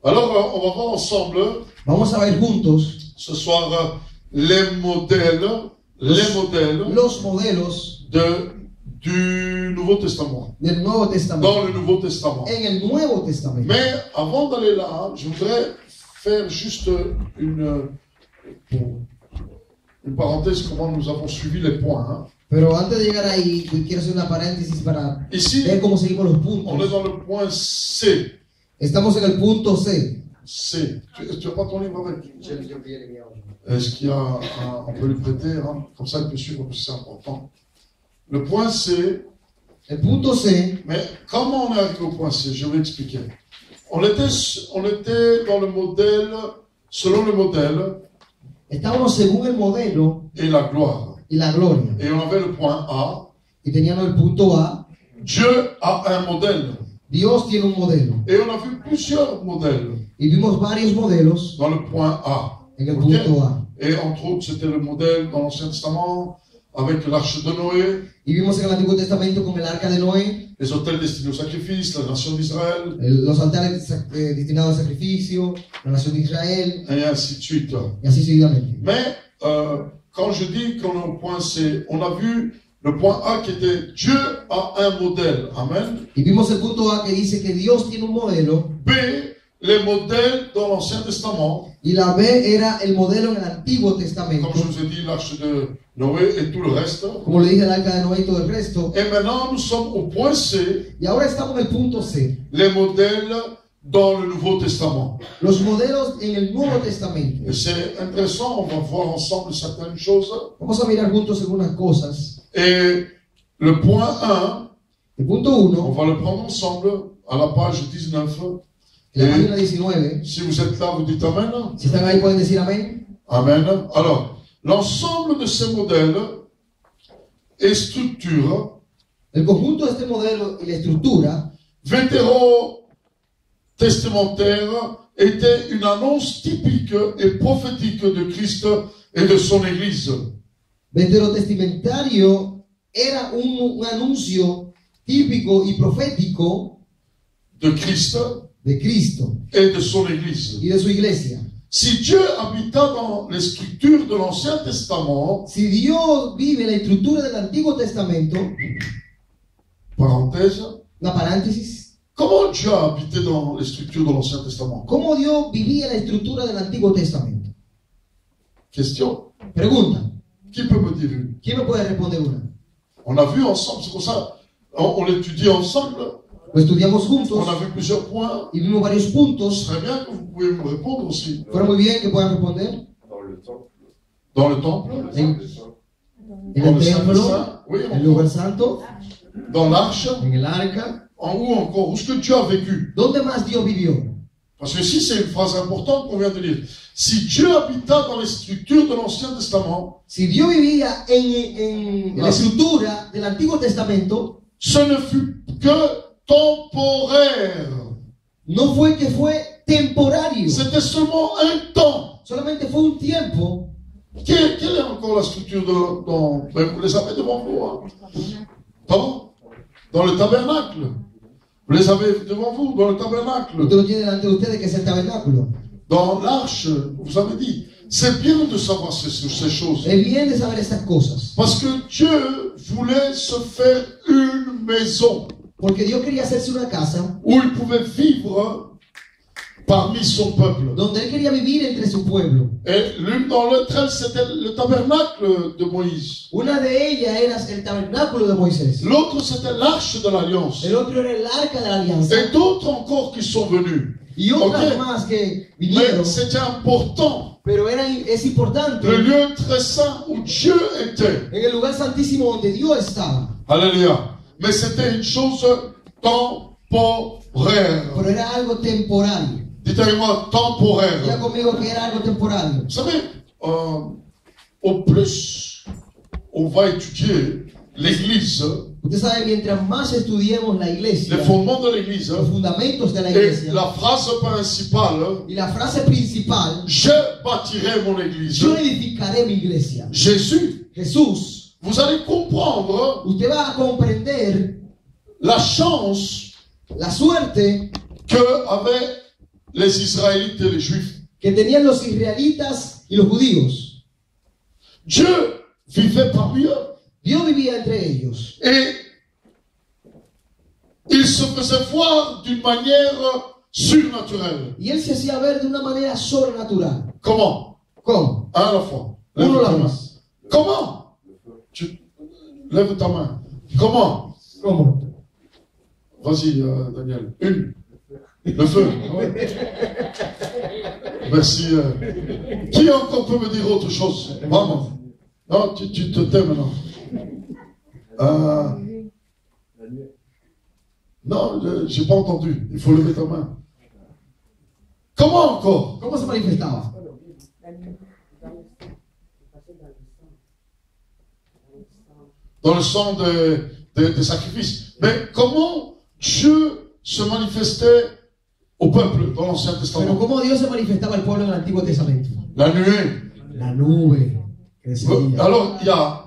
Alors, on va voir ensemble, Vamos a ver juntos ce soir, les modèles los modelos du Nouveau Testament. del Nuevo Testamento. Dans le Nouveau Testament. En el Nuevo Testamento. Mais avant d'aller là, je voudrais faire juste une parenthèse, comment nous avons suivi les points. Hein. Pero antes de llegar ahí, quiero hacer una paréntesis para Ici, ver cómo seguimos los on est puntos. dans le point C. Estamos en el punto C. C. Tu n'as pas ton livre avec? Est-ce qu'il y a on peut lui prêter, hein? Comme ça il peut suivre, parce que c'est important. Le point C. El punto C. Mais comment on est arrivé au point C? Je vais expliquer. On était dans le modèle, selon le modèle. Estábamos según el modelo Et la gloire. y la gloria. Et on avait le point A. Y teníamos el punto A. Dieu a un modèle. Dios tiene un modelo. Et on a vu plusieurs modèles. Y vimos varios modelos Dans le point A. en el Okay? punto A. Et entre autres, c'était le modèle dans l'Ancien Testament avec l'arche de Noé, Y vimos en el Antiguo Testamento con el arca de Noé, les autels destinés au sacrifice, la nation d'Israël, los altares destinados al sacrificio, la nación de Israel, et ainsi de suite. y así seguidamente. Mais quand je dis qu'on est au point C, on a vu le point A qui était Dieu a un modèle. Amen. Y vimos el punto A que dice que Dios tiene un modelo, B, les modèles dans l'Ancien Testament. y la B era el modelo en el Antiguo Testamento, Comme je vous ai dit, l'arche de Noé et tout le reste. como le dije, el arca de Noé y todo el resto. Et maintenant, nous sommes au point C, Y ahora estamos en el punto C, les modèles dans le Nouveau Testament. los modelos en el Nuevo Testamento. Et c'est intéressant, on va voir ensemble certaines choses. Vamos a mirar juntos algunas cosas. Et le point 1, El punto on 1, va le prendre ensemble à la page 19. en la página Et 19, si vous êtes là, vous dites Amen. si están ahí pueden decir amén. Amen. Alors, l'ensemble de ces modèles et structures El conjunto de este modelo y la estructura vétérotestamentaires était une annonce typique et prophétique de Christ et de son Église. veterotestamentario era un anuncio típico y profético De Christ de Cristo et de son Église. y de su iglesia. Si Dieu habita dans les structures de l'Ancien Testament, Si Dios vive la estructura del Antiguo Testamento, parenthèse, una paréntesis, comment Dieu a habité dans les structures de l'Ancien Testament? ¿cómo Dios vivía la estructura del Antiguo Testamento? Question. Pregunta, Qui peut me dire une? ¿quién me puede responder una? On a vu ensemble, c'est pour ça, on l'étudie ensemble, Lo estudiamos juntos on a vu plusieurs points. y vimos varios Ce puntos. serait bien que vous pouvez me répondre aussi. Fueron muy bien que puedan responder. Dans le temple, En dans el le Saint des templo, Saints, oui, en el lugar santo, dans l'arche, en el arca. en où encore? Où est-ce que Dieu a vécu? ¿Dónde más Dios vivió? Parce que ici, c'est une phrase importante qu'on vient de lire. Si Dieu habita dans les structures de l'Ancien Testament, Si Dios vivía en la estructura del Antiguo Testamento, ce ne fut que temporaire. no fue que fue temporario, C'était seulement un temps. solamente fue un tiempo. Quelle est encore la structure ben, vous les avez devant vous, hein? Dans le tabernacle. Vous les avez devant vous, dans le tabernacle. Usted lo tiene delante de ustedes, que es el tabernáculo. Dans l'arche, vous avez dit. C'est bien de savoir ces choses. Es bien de saber estas cosas, Parce que Dieu voulait se faire une maison porque Dios quería hacerse una casa où il pouvait vivre parmi son peuple. donde Él quería vivir entre su pueblo. Et l'une dans l'autre, c'était le tabernacle de Moïse. Una de ellas era el tabernáculo de Moisés, L'autre, c'était l'arche de l'alliance. el otro era el arca de la alianza, Et d'autres encore qui sont venus. y otras Ok. más que Mais vinieron, c'était important. pero es importante Le lieu très saint où Dieu était. en el lugar santísimo donde Dios estaba. Alléluia. Mais c'était une chose temporaire. Pero era algo temporario. Dites avec moi, Diga temporaire. conmigo que era algo temporario. Vous savez, au plus on va étudier l'Église, Usted sabe, mientras más estudiemos la iglesia, les fondements de l'Église, los fundamentos de la et iglesia, la phrase principale, y la frase principal, je bâtirai mon Église. yo edificaré mi iglesia. Jésus, Jesús, vous allez comprendre usted va a comprender la chance la suerte que avait les Israélites et les Juifs. que tenían los israelitas y los judíos. Dieu vivait parmi eux. Dios vivía entre ellos. Et il se faisait voir d'une manière surnaturelle. Y él se hacía ver de una manera sobrenatural. Comment? ¿Cómo? À la fois. Lève Uno a ta la main. vez. Comment? Lève ta main. Comment? ¿Cómo? Vas-y, Daniel. Une. Le feu. Merci. Qui encore peut me dire autre chose? Maman. Non, tu te tais maintenant. Non, j'ai pas entendu. Il faut lever ta main. Comment encore? ¿Cómo se manifestaba? Dans le sang des sacrifices. Mais comment Dieu se manifestait au peuple dans l'Ancien Pero Testament? ¿cómo Dios se manifestaba al pueblo en el Antiguo Testamento? La nuée. La nube que descendía. Alors, il y a,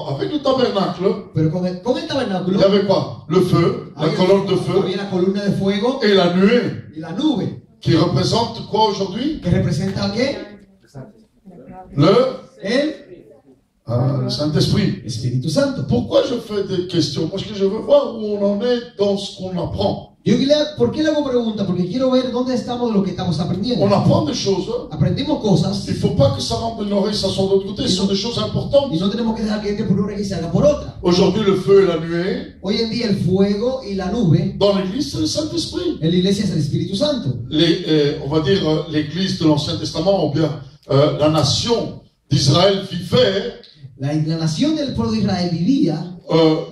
avec le tabernacle, Pero con el il tabernáculo y avait quoi? Le feu, la colonne de feu había la columna de fuego et la nuée, y la nube. qui représente quoi aujourd'hui? ¿Que representa qué? Le Saint-Esprit. Espíritu Santo. Pourquoi je fais des questions? Parce que je veux voir où on en est dans ce qu'on apprend. ¿Por qué le hago pregunta? Porque quiero ver dónde estamos de lo que estamos aprendiendo. On apprend des choses. Aprendemos cosas Il ne faut pas que ça rentre d'une oreille, ça sort de l'autre côté. Ce sont des choses importantes. y no tenemos que dejar que entre por una y salga por otra. Aujourd'hui, le feu et la nuée. Hoy en día el fuego y la nube Dans l'église, c'est le Saint-Esprit. en la iglesia es el Espíritu Santo. On va dire l'église de l'Ancien Testament, ou bien la nation d'Israël vivait, La nación del pueblo de Israel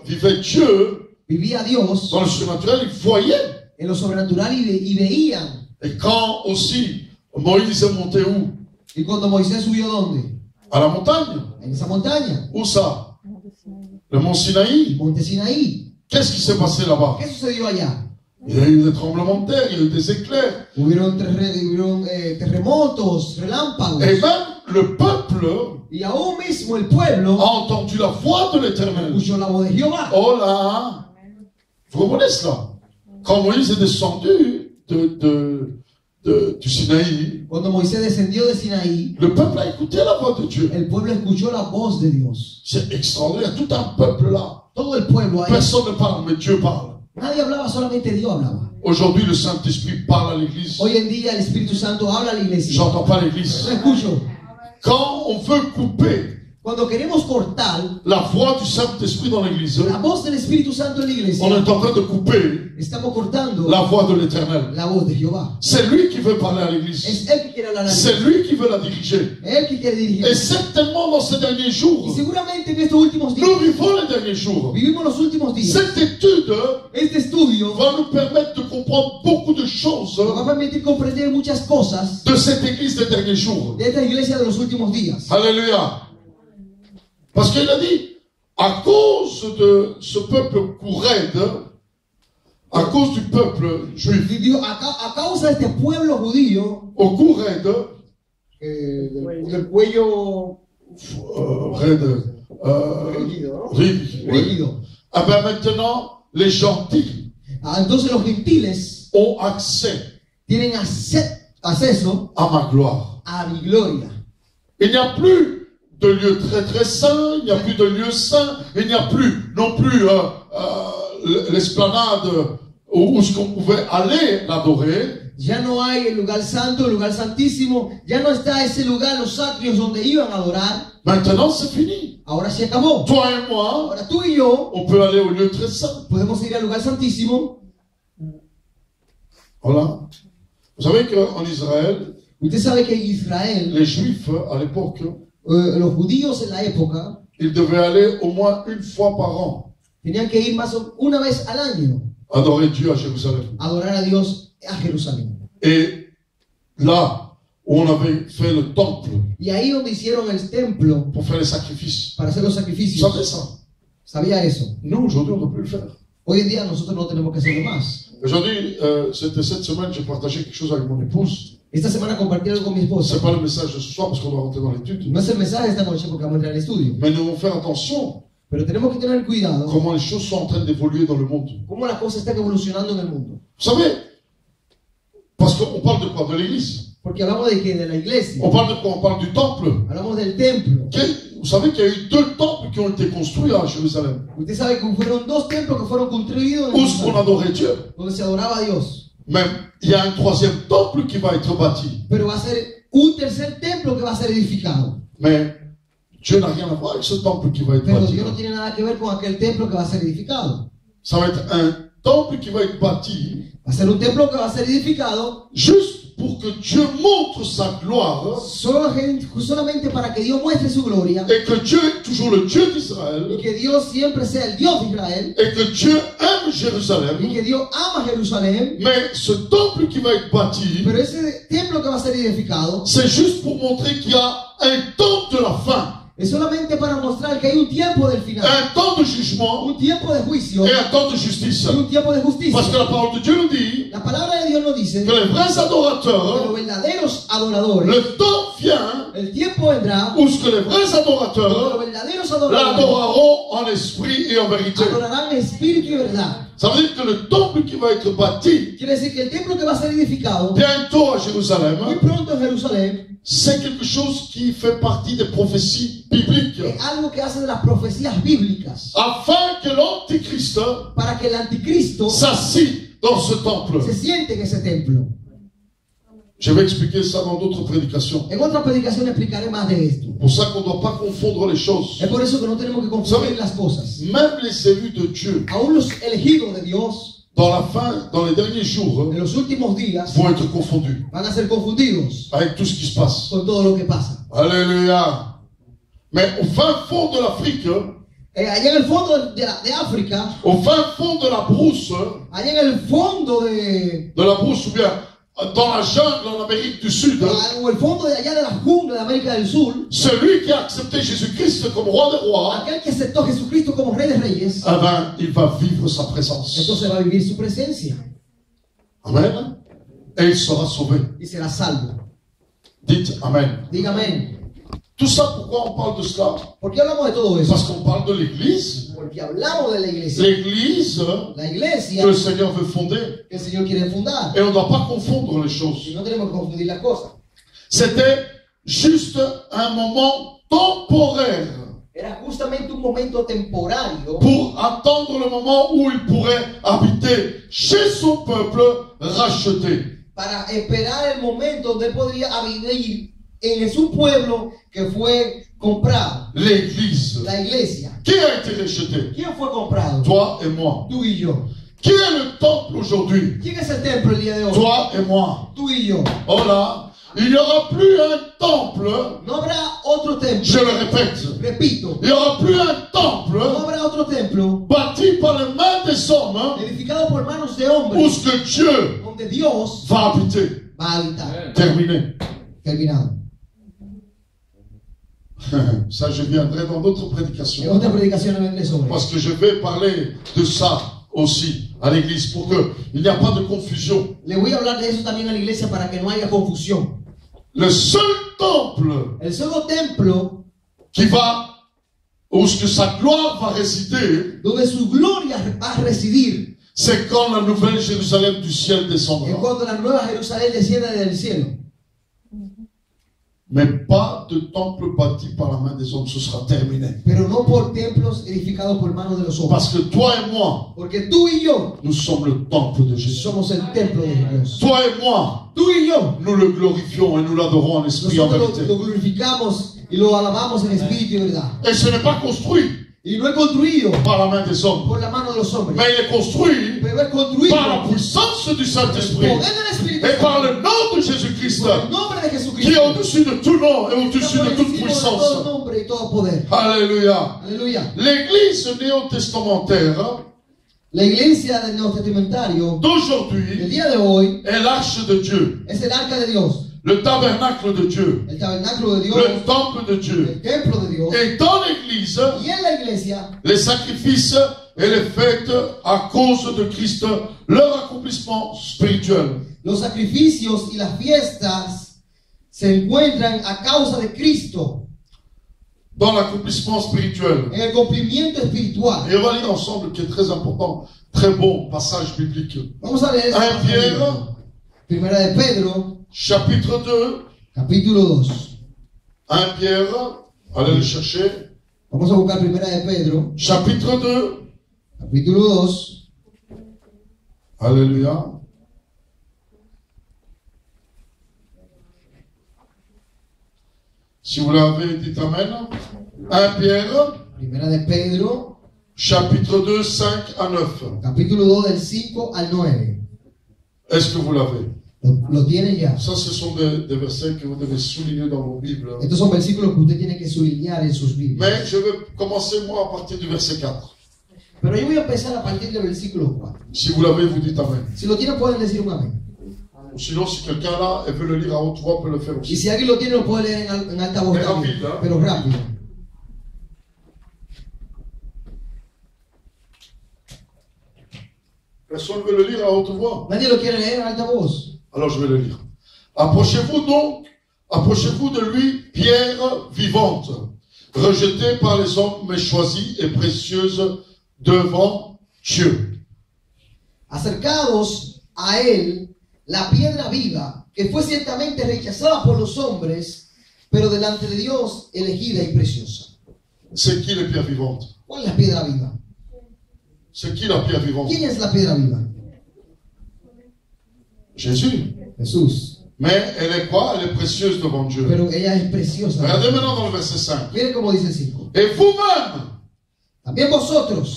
vivait Dieu vivía Dios dans le surnaturel, ils voyaient. en lo sobrenatural y veían. Et quand aussi Moïse est monté où? Y cuando Moisés subió, ¿dónde? À la montagne. En esa montaña, Où ça? Le mont Sinaï. Monte Sinaí. Qu'est-ce qui s'est passé là-bas? ¿Qué sucedió allá? Il y a eu des tremblements de terre, il y a eu des éclairs. Hubieron terremotos, relámpagos. Et même le peuple Y aún mismo el pueblo a entendu la voix de l'Éternel. escuchó la voz de Jehová. Oh là! Vous comprenez cela? Quand Moïse est descendu du Sinaï, Cuando Moisés descendió de Sinaí, le peuple a écouté la voix de Dieu. el pueblo escuchó la voz de Dios. C'est extraordinaire, tout un peuple là. Todo el pueblo ahí. Personne ne parle, mais Dieu parle. Nadie hablaba, solamente Dios hablaba. Aujourd'hui, le Saint-Esprit parle à l'Église. Hoy en día el Espíritu Santo habla a la iglesia. J'entends pas l'Église. No escucho. Quand on veut couper Cuando queremos cortar la voix du Saint-Esprit dans l'Église, la voz del Espíritu Santo en la iglesia, on est en train de couper estamos cortando la voix de l'Éternel. la voz de Jehová. C'est lui qui veut parler à l'Église. Es Él que quiere hablar a la C'est iglesia. lui qui veut la diriger. Él que quiere dirigir. Et certainement dans ces derniers jours, Y seguramente en estos últimos días, nous vivons les derniers jours. vivimos los últimos días. Cette étude Este estudio va nous permettre de comprendre beaucoup de choses nos va a permitir comprender muchas cosas de cette Église des derniers jours. de esta iglesia de los últimos días. Alléluia. Parce qu'il a dit, à cause de ce peuple couraide, à cause du peuple juif, Y Dios, a causa de este pueblo judío, au couraide, del cuello raide, rígido, ¿no? rígido, ouais. Rígido. Ah ben maintenant, les gentils Entonces los gentiles ont accès tienen acceso à ma gloire. a mi gloria. Il n'y a plus de lieu très très saint, il n'y a plus de lieu saint, il n'y a plus non plus l'esplanade où ce qu'on pouvait aller l'adorer. Ya no hay el lugar santo, el lugar santísimo. Ya no está ese lugar, los atrios donde iban a adorar. Maintenant, c'est fini. Ahora se acabó. Toi et moi, Ahora tú y yo on peut aller au lieu très saint. podemos ir al lugar santísimo. Voilà. Vous savez qu'en Israël, Usted sabe que en Israel, les Juifs, à l'époque, los judíos en la época ils devaient aller au moins une fois par an tenían que ir más una vez al año adorer Dieu à Jérusalem. a adorar a Dios a Jerusalén. Et là où on avait fait le temple Y ahí donde hicieron el templo pour faire les sacrifices, para hacer los vous sacrificios, savez ça? sabía eso. Nous, aujourd'hui, on ne peut plus le faire. Hoy en día nosotros no tenemos que hacerlo más. Aujourd'hui, c'était cette semaine, j'ai partagé quelque chose avec mon épouse. Esta semana compartí algo con mi esposa. C'est pas le message de ce soir parce qu'on doit rentrer dans l'étude. No es el mensaje de esta noche porque vamos a entrar al estudio. Mais nous devons faire attention Pero tenemos que tener cuidado comment les choses sont en train d'évoluer dans le monde. cómo las cosas están evolucionando en el mundo. Vous savez, Parce qu'on parle de quoi? De l'église. Porque hablamos de que de la iglesia. On parle de quoi? On parle du temple. Hablamos del templo. Vous savez qu'il y a eu 2 temples qui ont été construits à Jérusalem. Usted sabe que fueron 2 templos que fueron construidos en Où est-ce qu'on adorait Dieu? donde se adoraba a Dios. Même, il y a un 3e temple qui va être bâti. Pero va a ser un tercer templo que va a ser edificado. Mais Dieu n'a rien à voir avec ce temple qui va être Pero bâti. Dios no tiene nada que ver con aquel templo que va a ser edificado. Ça va être un temple qui va être bâti Va a ser un templo que va a ser edificado juste pour que Dieu montre sa gloire solamente para que Dios muestre su gloria et que Dieu est toujours le Dieu y d'Israël que Dios siempre sea el Dios de Israel et que Dieu aime y Jérusalem. que Dios ama Jerusalén. Mais ce temple qui va être bâti, Pero ese templo que va a ser edificado c'est juste pour montrer qu'il y a un temps de la fin, es solamente para mostrar que hay un tiempo del final, un temps de jugement un tiempo de juicio et un temps de justice. y un tiempo de justicia. Parce que la parole de Dieu nous dit La palabra de Dios nos dice que les vrais que los adorateurs, verdaderos adoradores, le temps vient el tiempo vendrá où ce que les vrais cuando adorateurs los verdaderos adoradores l'adoreront en esprit et en vérité. adorarán en espíritu y verdad. Ça veut dire que le temple qui va être bâti Quiere decir que el templo que va a ser edificado bientôt à Jérusalem, muy pronto en Jerusalén c'est quelque chose qui fait partie des prophéties bibliques. es algo que hace de las profecías bíblicas Afin que l'Antichrist para que el anticristo s'assied dans ce temple. se siente en ese templo. Je vais expliquer ça dans d'autres prédications. En otra predicación explicaré más de esto. C'est pour ça qu'on ne doit pas confondre les choses. Es por eso que no tenemos que confundir las cosas. Même les élus de Dieu, Aún los elegidos de Dios dans la fin, dans les derniers jours, en los últimos días vont être confondus van a ser confundidos avec tout ce qui se passe. con todo lo que pasa. Alléluia. Mais au fin fond de l'Afrique, Allá en el fondo de África, au fin fond de la brousse, allá en el fondo de ou bien dans la jungle en Amérique du Sud, o el fondo de allá de la jungla de América del Sur, celui qui a accepté Jésus-Christ comme roi des rois, aquel que aceptó a Jesucristo como Rey de Reyes, eh ben, il va vivre sa présence. entonces va a vivir su presencia Amen. Et il sera sauvé. y será salvo. Dites Amen. Diga amén. Tout ça, pourquoi on parle de cela? ¿Por qué hablamos de todo eso? Parce qu'on parle de l'Église. Porque hablamos de la iglesia. L'Église La iglesia que le Seigneur veut fonder. que el Señor quiere fundar. Et on ne doit pas confondre les choses. Y no tenemos que confundir las cosas. C'était juste un moment temporaire Era justamente un momento temporario pour attendre le moment où il pourrait habiter chez son peuple racheté. para esperar el momento donde él podría vivir en su pueblo que fue comprado. L'Église. La iglesia. Qui a été racheté? ¿Quién fue comprado? Toi et moi. Tú y yo. Qui est le temple aujourd'hui? ¿Quién es el templo el día de hoy? Toi et moi. Tú y yo. Oh là, il n'y aura plus un temple, No habrá otro templo. je le répète, Repito. il n'y aura plus un temple No habrá otro templo bâti par les mains des hommes edificado por manos de où hombres ce que Dieu donde Dios va habiter. va a habitar. Terminé. Terminado. Ça, je viendrai dans d'autres En prédications. otra predicación hablaré sobre. Parce que je vais parler de ça aussi à l'église pour qu'il n'y a pas de confusion. Le voy a hablar de eso también a la iglesia para que no haya confusión. Le seul temple El solo templo qui va, où ce que sa gloire va résider, donde su gloria va a residir c'est quand la nouvelle Jérusalem du ciel es descendra. cuando la nueva Jerusalén descienda del cielo. Mais pas de temple bâti par la main des hommes, ce sera terminé. Pero no por templos edificados por manos de los hombres. Parce que toi et moi, Porque tú y yo nous sommes le temple de Jésus. somos el templo de Dios. Toi et moi, Tú y yo nous le glorifions et nous l'adorons en esprit et en nosotros vérité. lo glorificamos y lo alabamos en espíritu y verdad. Et ce n'est pas construit Y no es construido par la main des hommes, por la mano de los hombres, mais il est construit pero es construido par la puissance du por el Saint-Esprit poder del Espíritu et par Santo, le nom de Jésus-Christ, por el nombre de qui Jesucristo, est au-dessus de tout nom et au-dessus está de por toute encima de todo puissance. nombre y todo poder. Alléluia. Aleluya. L'Église néo-testamentaire La iglesia del Nuevo Testamentario, el d'aujourd'hui día de hoy, est l'arche de Dieu, es el arca de Dios, le tabernacle de Dieu, el tabernáculo de Dios, le temple de Dieu. el templo de Dios. Et dans l'Église, Y en la iglesia, les sacrifices et les fêtes à cause de Christ, leur accomplissement spirituel. los sacrificios y las fiestas se encuentran a causa de Cristo Dans l'accomplissement spirituel. en el cumplimiento espiritual. Et on va lire ensemble qui est très important, très bon passage biblique. Vamos a leer 1 Pierre, Primera de Pedro, chapitre 2, capítulo 2. 1 Pierre, allez le chercher. Vamos a buscar Primera de Pedro, Chapitre 2, capítulo 2. alléluia. Si vous l'avez, dites Amen. 1 Pierre, Primera de Pedro, chapitre 2, 5 à 9. capítulo 2 del 5 al 9. Est-ce que vous l'avez? Lo tienen ya. Ça, ce sont des versets que vous devez souligner dans vos Bibles. Estos son versículos que usted tiene que subrayar en sus Biblias. Mais je vais commencer, moi, à partir du verset 4. Pero yo voy a empezar a partir del versículo 4. Si vous l'avez, vous dites Amen. Si lo tienen, pueden decir un amén. Sinon, si quelqu'un là et veut le lire à haute voix, peut le faire Y aussi. si alguien lo tiene, lo puede leer en alta voz Pero también, rápido, ¿eh? pero rápido. Personne ne veut le lire à haute voix. Nadie lo quiere leer en alta voz. Alors, je vais le lire. Approchez-vous de lui, pierre vivante, rejetée par les hommes, mais choisie et précieuse devant Dieu. Acercados a él, la piedra viva, que fue ciertamente rechazada por los hombres, pero delante de Dios elegida y preciosa. C'est qui les pierres vivantes? ¿Cuál es la piedra viva? C'est qui la pierre vivante? ¿Quién es la piedra viva? Jésus. Jesús. Mais elle est quoi? Elle est précieuse devant Dieu. Pero ella es preciosa. Regardez maintenant dans le verset 5. Miren cómo dice el 5. Et vous-même, También vosotros.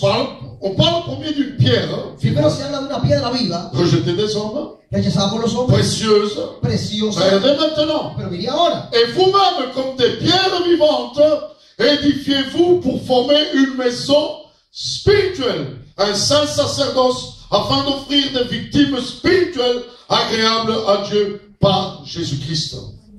on parle premier d'une pierre Primero se habla de una piedra viva, rejetée des hommes, rechazada por los hombres, précieuse. preciosa. Regardez maintenant. Pero mire ahora. Et vous-même, comme des pierres vivantes, édifiez-vous pour former une maison spirituelle, un saint sacerdoce, afin d'offrir des victimes spirituelles agréables à Dieu par Jésus-Christ.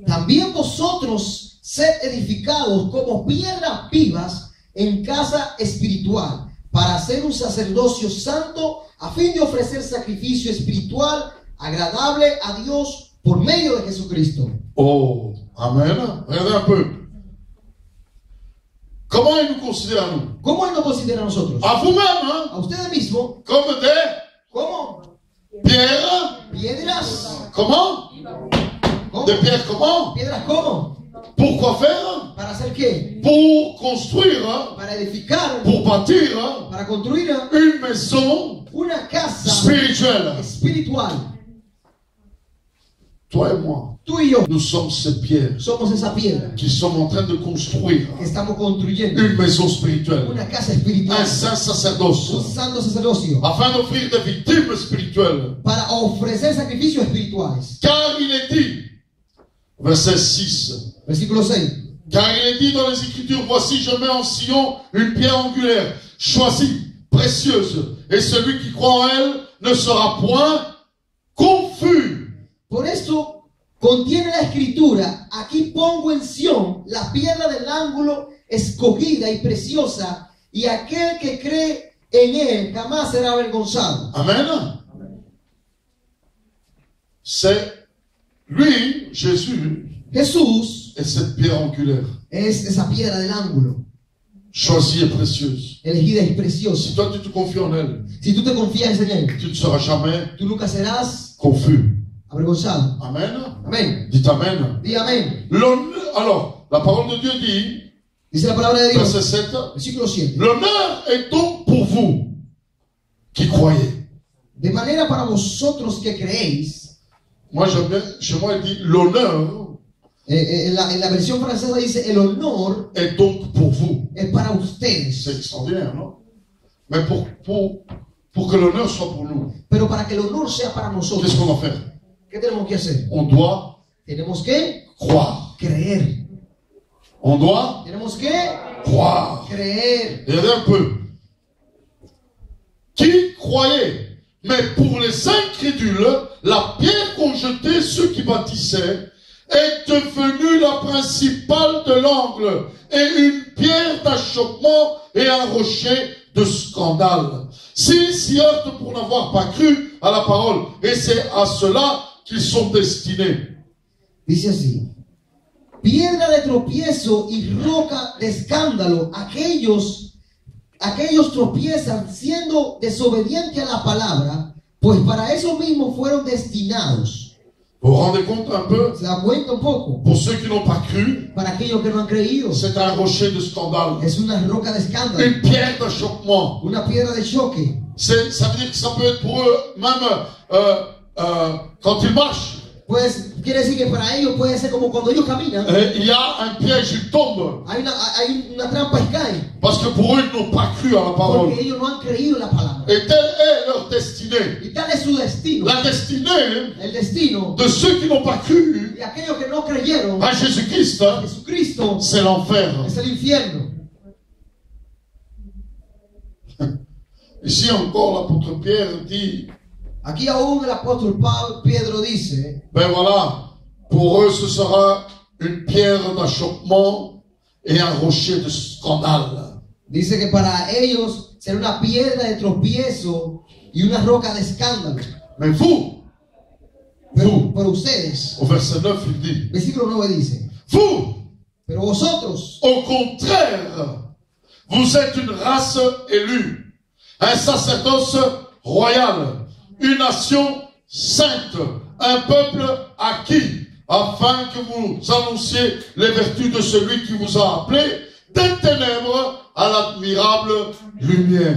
También vosotros sed edificados como piedras vivas en casa espiritual, para hacer un sacerdocio santo, a fin de ofrecer sacrificio espiritual agradable a Dios por medio de Jesucristo. Oh, Amen. Regardez un peu. Comment il nous considère à nous? ¿Cómo Él nos considera a nosotros? À vous-même, hein? A ustedes mismos, Comme des ¿cómo? pierres. Piedras. Comment? ¿Cómo? Des pierres comment? Piedras, ¿cómo? Pourquoi faire? ¿Para hacer qué? Pour construire, hein? Para edificar, Pour bâtir, hein? para construir Une maison una casa spirituelle. espiritual. Toi et moi, Tú y yo nous sommes ces pierres somos esa piedra qui sommes en train de construire que estamos construyendo une maison spirituelle, una casa espiritual, un saint sacerdoce, un santo sacerdocio, afin d'offrir des victimes spirituelles. para ofrecer sacrificios espirituales. Car il est dit, verset 6, Versículo 6. car il est dit dans les Écritures, voici je mets en Sion une pierre angulaire, choisie, précieuse, et celui qui croit en elle ne sera point confus. Por eso contiene la escritura: aquí pongo en Sión la piedra del ángulo escogida y preciosa, y aquel que cree en él jamás será avergonzado. Amen. C'est lui, Jésus, Jesús et cette pierre angulaire, es esa piedra del ángulo, choisie et précieuse. elegida y Si preciosa. toi tu te confies en elle, Si tú te confías en él, tu ne seras jamais tú nunca serás confus. avergonzado. Amen. Amén. Dites Amen. Di amén. Alors, la parole de Dieu dit, Dice la palabra de Dios, verset 7, versículo 7. l'honneur est donc pour vous qui croyez. De manera para vosotros que creéis. Moi, j'aime bien, chez moi, il dit, l'honneur En la versión francesa dice: el honor est donc pour vous. es para C'est ustedes. extraordinaire, non? Mais pour que l'honneur soit pour nous, Pero para que el honor sea para qu'est-ce nosotros, qu'on va faire? ¿qué tenemos que hacer? On doit Tenemos que croire. creer. On doit Tenemos que croire. creer. Regardez un peu. Qui croyait? Mais pour les incrédules, la pierre qu'ont jetée ceux qui bâtissaient est devenue la principale de l'angle et une pierre d'achoppement et un rocher de scandale. S'ils s'y heurtent pour n'avoir pas cru à la parole, et c'est à cela qu'ils sont destinés. Dice así: piedra de tropiezo y roca de escándalo, aquellos tropiezan siendo desobedientes a la palabra, pues para eso mismo fueron destinados. Vous vous rendez compte un peu? ¿Se da cuenta un poco? Pour ceux qui n'ont pas cru, Para aquellos que no han creído, c'est un rocher de scandale. es una roca de escándalo, Une pierre d'achoppement. una piedra de choque. Ça veut dire que ça peut être pour eux, même quand ils marchent. Pues quiere decir que para ellos puede ser como cuando ellos caminan, Il y a un piège, ils tombent. hay una trampa y caen, Parce que pour eux, ils n'ont pas cru à la parole. porque ellos no han creído la palabra. Et telle est leur destinée. Y tal es su destino, La destinée el destino de ceux qui n'ont pas cru de aquellos que no creyeron à Jésus-Christ, a Jesucristo, c'est l'enfer. es el infierno. Ici encore, l'apôtre Pierre dit, Aquí aún el apóstol Pedro dice, ben voilà, pour eux ce sera une pierre d'achoppement et un rocher de scandale. dice que para ellos será una piedra de tropiezo y una roca de escándalo. Mais vous, Pero ustedes, au verset 9, il dit, versículo 9 dice, vous, pero vosotros, au contraire, vous êtes une race élue, un sacerdoce royal, une nation sainte, un peuple acquis, afin que vous annonciez les vertus de celui qui vous a appelé des ténèbres à l'admirable lumière.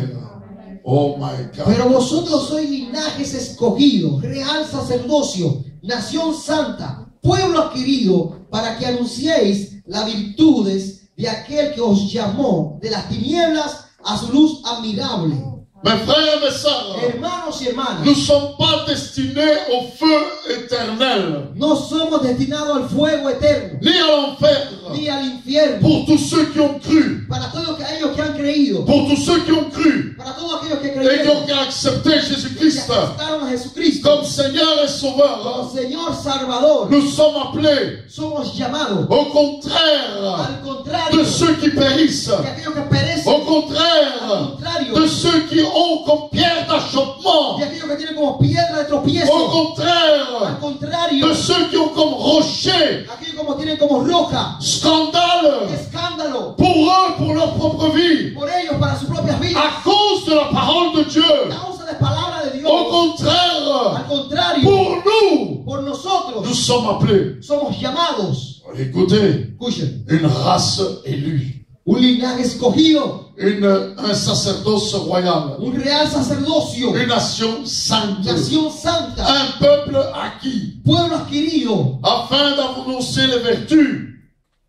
Oh my God. pero vosotros sois linajes escogidos, real sacerdocio, nación santa, pueblo adquirido, para que anunciéis las virtudes de aquel que os llamó de las tinieblas a su luz admirable. Mes frères et mes sœurs, Hermanos y hermanas, nous ne sommes pas destinés au feu éternel, no somos destinados al fuego eterno, ni à l'enfer, ni al infierno. pour tous ceux qui ont cru, Para todos aquellos que han creído, pour tous ceux qui ont cru para todos aquellos que et qui creyeron, ont accepté que Jésus-Christ aceptaron a Jesucristo comme Seigneur et como Sauveur. Señor Salvador, Nous sommes appelés, somos llamados, au contraire, al contrario, de ceux qui périssent, de aquellos que perecen, au al contraire, contrario, de ceux qui ont comme pierre d'achoppement, de aquellos que tienen como piedra de tropiezo, au contraire, al contrario, de ceux qui ont comme rocher, aquellos como tienen como roca, scandale, escándalo, pour eux, pour leur propre vie, por ellos, para sus propias vidas, à cause de la parole de Dieu. a causa de la palabra de Dios. Au contraire, Al contrario, pour nous, por nous nosotros sommes appelés, somos llamados, écoutez, escuchen, une race élue, un linaje escogido, un sacerdoce royal, un real sacerdocio, une nation sainte, nación santa, un peuple acquis, pueblo adquirido, afin d'annoncer les vertus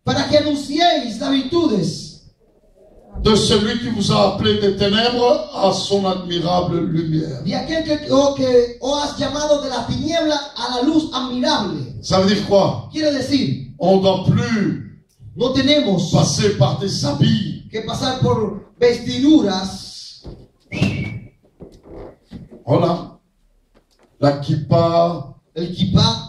para que anunciéis las virtudes de celui qui vous a appelé des ténèbres à son admirable lumière. de aquel que os has llamado de la tiniebla a la luz admirable. Ça veut dire quoi? Quiere decir, On ne doit plus no tenemos passer par des habits. que pasar por vestiduras, Voilà. La kippa el kippah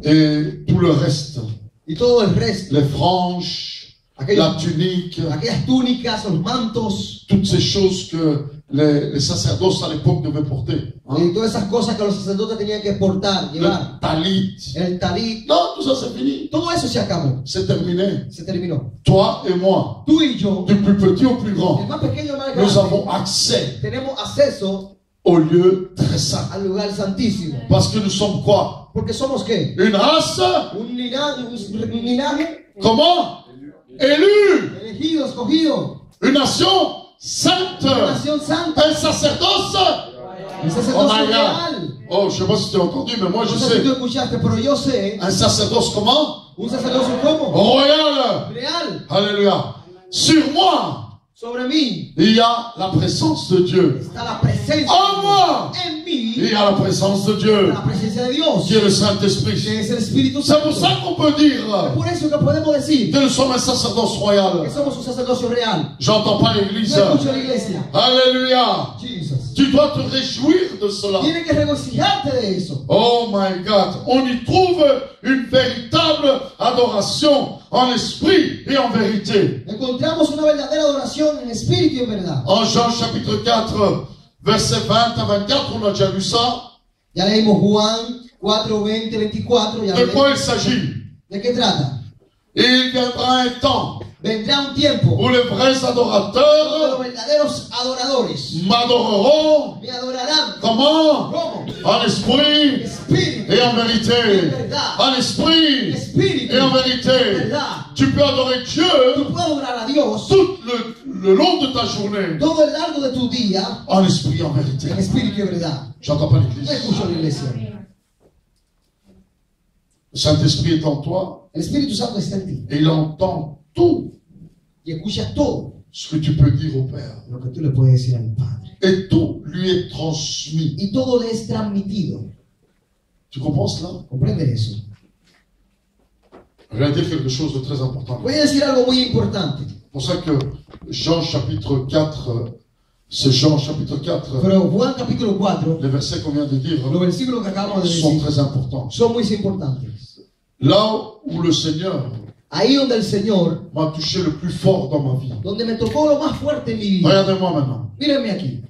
et tout le reste. y todo el resto, Les franges, la tunique, aquellas túnicas, los mantos, toutes ces choses que les sacerdotes à l'époque devaient porter. Hein? y todas esas cosas que los sacerdotes tenían que portar, Le llevar, talit. el talit, Non, tout ça c'est fini. todo eso se acabó, C'est terminé. se terminó. Toi et moi, Tú y yo, du plus petit au plus el grand, más pequeño y el más nous grande, avons accès tenemos acceso au lieu très saint. al lugar santísimo. Parce que nous sommes quoi? Porque somos ¿qué? Une race, Un linaje comment? Élue. elegido, escogido, Une nation sainte. una nación santa, Un sacerdoce. un Oh sacerdocio my God. real. Oh, je sais pas si tu as entendu, mais moi je No sé si tú sais. escuchaste, pero yo sé, Un sacerdoce comment? un sacerdocio como Royal. real Alléluia. Sur moi, sobre mí il y a la présence de Dieu. está la presencia En moi, de Dios. En il mí y a la présence de Dieu, la presencia de Dios, qui est le Saint-Esprit. que es el Espíritu C'est pour Santo. ça qu'on peut dire Es por eso que podemos decir que nous sommes un sacerdoce royal. que somos un sacerdocio real. J'entends pas l'église. No escucho la iglesia. Alléluia. Jesus. Tu dois te réjouir de cela. Tienes que regocijarte de eso. Oh my God. On y trouve une véritable adoration en esprit et en vérité. Encontramos una verdadera adoración en espíritu y en verdad. En Jean chapitre 4, versets 20 à 24, on a déjà lu ça. Ya leímos Juan 4, 20, 24. Ya De lo quoi leímos. il s'agit? ¿De qué trata? Et il viendra un temps vendrá un tiempo où les vrais donde adorateurs los verdaderos adoradores m'adoreront. me adorarán. Comment? ¿Cómo? En esprit Espíritu, et en vérité. verdad. En esprit Espíritu, et en vérité. verdad. Tu peux adorer Tú Dieu puedes adorar a Dios tout le long de ta journée. todo el largo de tu día En esprit et en vérité. en espíritu y verdad. J'entends pas No l'église. escucho a la iglesia. Le Saint-Esprit est en toi El Espíritu Santo está en ti et il entend tout y escucha todo ce que tu peux dire au Père. lo que tú le puedes decir al Padre. Et tout lui est transmis. Y todo le es transmitido. Tu comprends cela? ¿Comprende eso? Je vais dire quelque chose de très important. Voy a decir algo muy importante. C'est pour ça que Jean chapitre 4, c'est Jean chapitre 4, Pero Juan capítulo 4, les versets qu'on vient de dire los versículos que acabamos de sont decir très importants. son muy importantes. Là où le Seigneur Ahí donde el Señor, m'a touché le plus fort dans ma vie. donde me tocó lo más fuerte en mi vida. Regardez-moi maintenant. Mírenme aquí.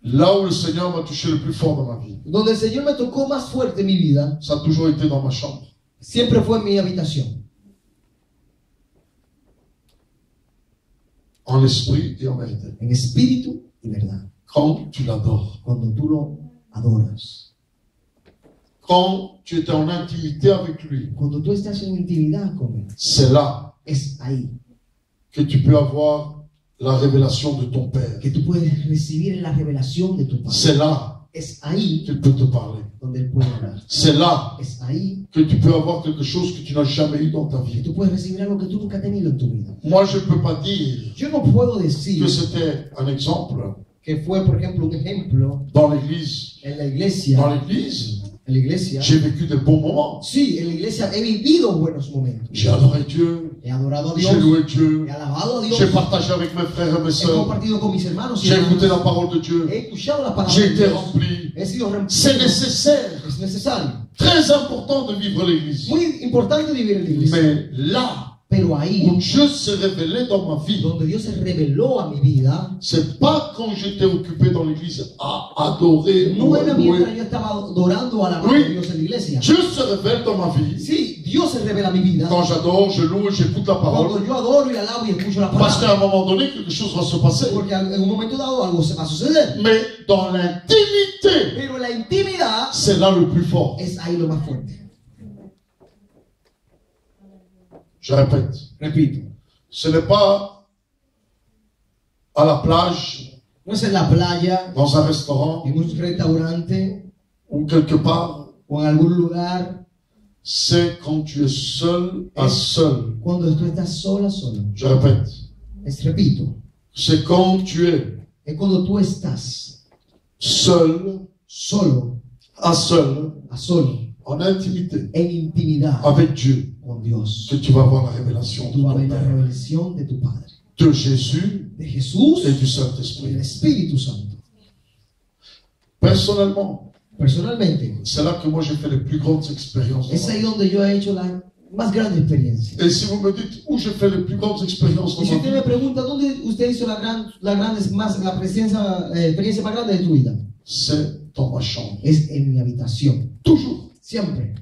Là où le Seigneur m'a touché le plus fort dans ma vie, Donde el Señor me tocó más fuerte en mi vida, ça a toujours été dans ma chambre. siempre fue en mi habitación. En esprit et en vérité. En espíritu y verdad. Quand tu l'adores. Cuando tú lo adoras. Quand tu es en intimité avec lui. Cuando tú estás en intimidad con Él. C'est là Es ahí que tu peux avoir la révélation de ton Père. que tú puedes recibir la revelación de tu Padre. C'est là Es ahí qu'il peut te parler. donde Él puede hablar. C'est là Es ahí que tu peux avoir quelque chose que tu n'as jamais eu dans ta que vie. tú puedes recibir algo que tú nunca has tenido en tu vida. Moi, je ne peux pas dire Yo no puedo decir que c'était un exemple que fue, por ejemplo, un ejemplo dans l'église. en la iglesia. Dans l'église, En la iglesia. j'ai vécu de bons moments. Sí, en la iglesia he vivido buenos momentos. J'ai adoré Dieu. He adorado a Dios. J'ai loué Dieu. He alabado a Dios. J'ai partagé avec mes frères et mes He sœurs. compartido con mis hermanos y J'ai écouté la hermanas. parole de Dieu. He escuchado la palabra J'ai de été Dios. rempli. He sido C'est reemplazo. nécessaire. Es necesario. Très important de vivre l'église. Muy importante vivir en la iglesia. Mais là Pero où ahí, Dieu s'est révélé dans ma vie, donde Dios se reveló a mi vida, c'est pas quand j'étais occupé dans l'église à adorer ou no à era louer. mientras yo estaba adorando a la Oui. de Dios en la iglesia. Dieu se révèle dans ma vie Sí, Dios se revela a mi vida quand j'adore, je loue, j'écoute la parole. cuando yo adoro y alabo y escucho la Parce qu'à palabra. un moment donné, quelque chose va se passer. Porque en un momento dado algo se va a suceder. Mais dans l'intimité, Pero en la intimidad c'est là le plus fort. es ahí lo más fuerte. Je répète, Repito, ce n'est pas à la plage, no es en la playa, dans un restaurant en un restaurante ou quelque part. o en algún lugar, C'est quand tu es seul à seul. cuando tú estás sola, solo. Je répète, Repito, c'est quand tu es es cuando tú estás seul solo, à seul, a solo, en intimité en intimidad avec Dieu, con Dios. que tu vas avoir la révélation de Tú vas a ton ver la Père, revelación de tu Padre, de Jésus de Jesús et du y del Saint-Esprit. Espíritu Santo. Personnellement, Personalmente, c'est là que moi j'ai fait les plus grandes expériences. es ahí donde yo he hecho la más grande experiencia. Et si vous me dites où j'ai fait les plus grandes expériences Y dans si ma usted vie, me pregunta dónde usted hizo la experiencia más grande de tu vida, c'est dans ma chambre. es en mi habitación. Toujours. Siempre.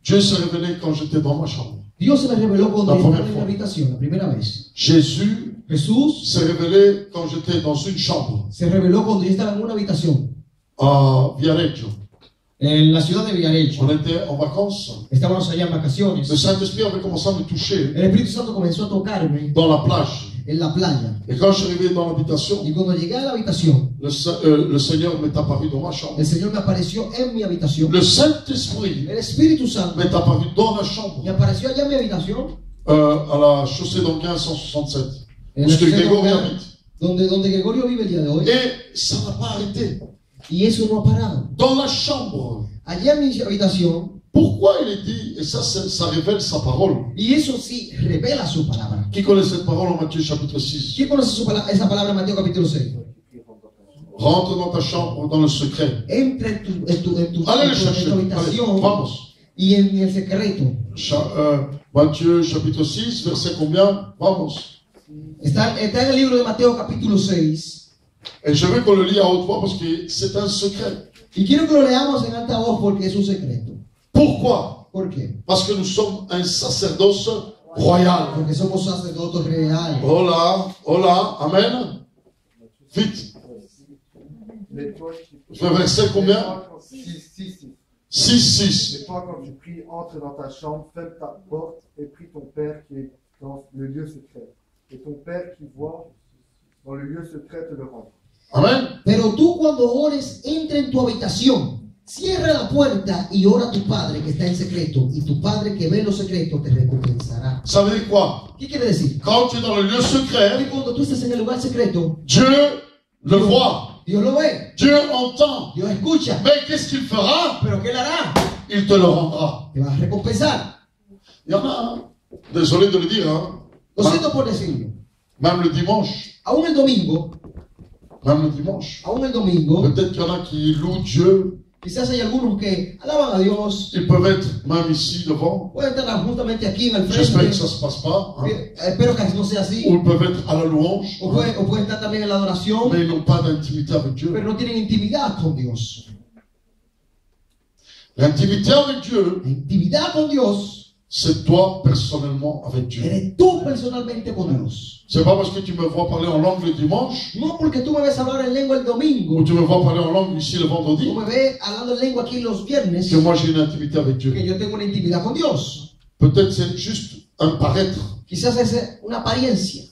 Dieu s'est révélé quand j'étais dans ma chambre. Dios se me reveló cuando La yo estaba primera en mi fois. habitación, la primera vez. Jésus Jesús s'est révélé quand j'étais dans une chambre se reveló cuando yo estaba en una habitación à Viareggio. en la ciudad de Villarejo. On était en vacances. Estábamos allá en vacaciones. Le Saint-Esprit avait commencé à me toucher El Espíritu Santo comenzó a tocarme dans la plage. en la playa. Et quand je suis arrivé dans l'habitation, Y cuando llegué a la habitación, le Seigneur m'est apparu dans ma chambre. el Señor me apareció en mi habitación. Le Saint-Esprit El Espíritu Santo m'est apparu dans la chambre, me apareció allá en mi habitación, à la chaussée d'Anguin 167, en où la ce que ciudad Grégory de- habite. donde Gregorio vive el día de hoy. Et ça n'a pas arrêté. Y eso no ha parado. Dans la chambre. Allá en mi habitación, Pourquoi il est dit, et ça révèle sa parole. y eso sí revela su palabra. Qui connaît cette parole en Matthieu chapitre 6? ¿Quién conoce esa palabra en Mateo capítulo 6? Rentre dans ta chambre, dans le secret. Entra en tu Allez le chercher. Allez, habitación vamos. y en el secreto. Matthieu chapitre 6, verset combien? Vamos. Está en el libro de Mateo capítulo 6. Et je veux qu'on le lit à haute voix parce que c'est un secret. Y quiero que lo leamos en alta voz porque es un secreto. Pourquoi? ¿Por qué? Parce que nous sommes un sacerdoce royal. Porque somos sacerdotes reales. Hola, amen. Vite. Le verset combien? 6. Et toi, quand tu pries, entre dans ta chambre, ferme ta porte et prie ton Père qui est dans le lieu secret. Et ton Père qui voit dans le lieu secret te le rendra. Amen. Pero tú cuando ores, entra en tu habitación, cierra la puerta y ora a tu Padre que está en secreto, y tu Padre que ve en lo secreto te recompensará. Ça veut dire quoi? ¿Qué quiere decir? Quand tu es dans le lieu secret, Que cuando tú estés en el lugar secreto, Dieu le voit. Dios lo ve, Dieu entend. Dios escucha, Mais qu'est-ce qu'il fera? pero ¿qué le hará? Il te le rendra. Te va a recompensar. Il y en a, hein? Désolé de le dire, hein? Lo siento por decirlo. Même le dimanche. Aún el domingo, Peut-être qu'il y en a qui louent Dieu. quizás hay algunos que alaban a Dios. Ils peuvent être même ici devant. Pueden estar justamente aquí en el J'espère que frente. ça ne se passe pas. Hein? Espero que no sea así. Ou ils peuvent être à la louange. O pueden estar también en la adoración, Mais ils n'ont pas d'intimité avec Dieu. pero no tienen intimidad con Dios. L'intimité avec Dieu, La intimidad con Dios c'est toi personnellement avec Dieu. eres tú personalmente con Dios. C'est pas parce que tu me vois parler en langue le dimanche, No porque tú me ves hablar en lengua el domingo, ou tu me vois parler en langue ici le vendredi, o me ves hablando en lengua aquí los viernes, que moi j'ai une intimité avec Dieu. que yo tengo una intimidad con Dios. Peut-être c'est juste un paraître. Quizás es una apariencia.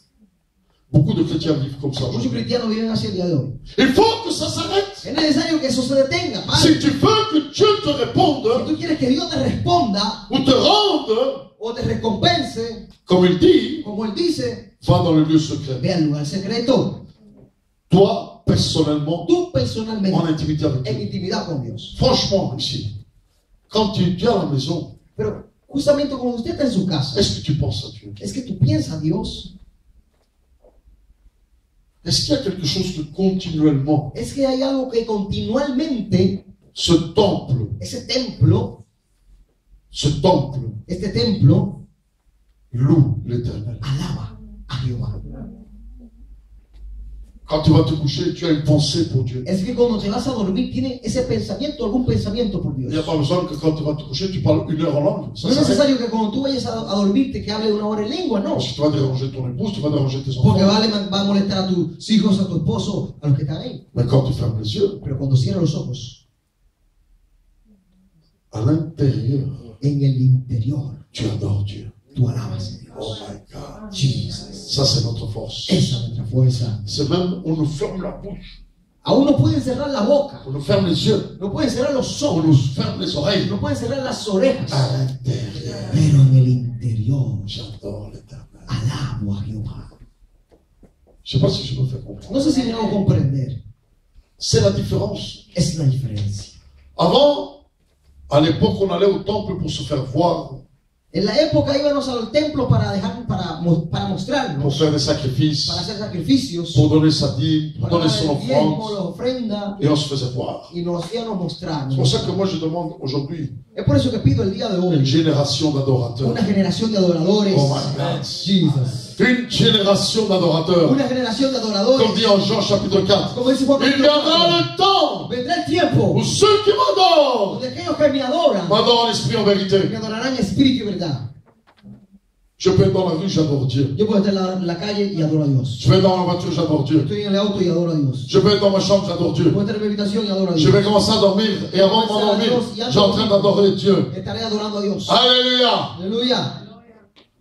Beaucoup de chrétiens vivent comme ça. Muchos cristianos viven así el día de hoy. Il faut que ça s'arrête. Es necesario que eso se detenga, Si Padre. tu veux que Dieu te réponde Si tú quieres que Dios te responda ou te rende, o te recompense, comme il dit, como Él dice, va dans le lieu secret. ve al lugar secreto. Toi, personnellement, Tú personalmente, en intimité avec en Dieu. intimidad con Dios. Franchement, ici, quand tu es à la maison, Pero justamente cuando usted está en su casa, est-ce que tu penses à Dieu? es que tú piensas a Dios. Est-ce qu'il y a quelque chose que continuellement, Es que hay algo que continuamente, ce temple, ese templo, este templo, loue l'Éternel? alaba a Jehová. Quand tu vas te coucher, tu as une pensée pour Dieu. Es que cuando te vas a dormir, tiene ese pensamiento, algún pensamiento por Il n'y a Dios. pas besoin que quand tu vas te coucher, tu parles 1 heure en langue. Ça No es s'arrête. necesario que cuando tú vayas a dormirte que hable una hora en lengua, no. Parce que tu vas déranger ton épouse, tu vas déranger tes Porque enfants. va a molestar a tus hijos, a tu esposo, a los que están ahí. Mais quand tu fermes les yeux, Pero cuando cierras los ojos, à l'intérieur, en el interior, tu adores Dieu. tú alabas a Dios. Oh my God. Jesus. Ça, c'est notre force. Esa es nuestra fuerza. C'est même, on nous ferme la bouche, Aún no pueden cerrar la boca, on nous ferme les yeux, no pueden cerrar los on ojos, nous ferme les oreilles. no pueden cerrar las orejas. À l'intérieur, Pero en el interior, j'adore l'Éternel. alabo a Jehová. Je ne sais pas si je me fais comprendre. No sé si me hago comprender. C'est la différence. Es la diferencia. Avant, à l'époque, on allait au temple pour se faire voir, En la época íbamos al templo para pour mostrarnos, faire des sacrifices, para hacer sacrificios, pour donner sa dîme, pour para donner dar son el diezmo, offrande, la ofrenda, et on se faisait voir. y nos hacíamos mostrar. C'est pour ça que moi je demande aujourd'hui Es por eso que pido el día de une hoy génération d'adorateurs. una generación de adoradores. Oh my God. Jesus. Une génération d'adorateurs. Una generación de adoradores. Comme dit en Jean chapitre 4. Como dice Juan Il capítulo viendra 4, le temps vendrá el tiempo où ceux qui m'adorent donde aquellos que me adoran m'adorent en esprit en vérité. me adorarán en espíritu y verdad. Je peux être dans la rue, j'adore Dieu. Yo puedo estar en la calle y adoro a Dios. Je vais dans la voiture, j'adore Dieu. Estoy en el auto y adoro a Dios. Je peux être dans ma chambre, j'adore Dieu. Puedo estar en mi habitación y adoro a Je Dios. vais commencer à dormir et avant de m'endormir, j'ai en train d'adorer Dieu. Estaré adorando a Dios. Alléluia. Aleluya.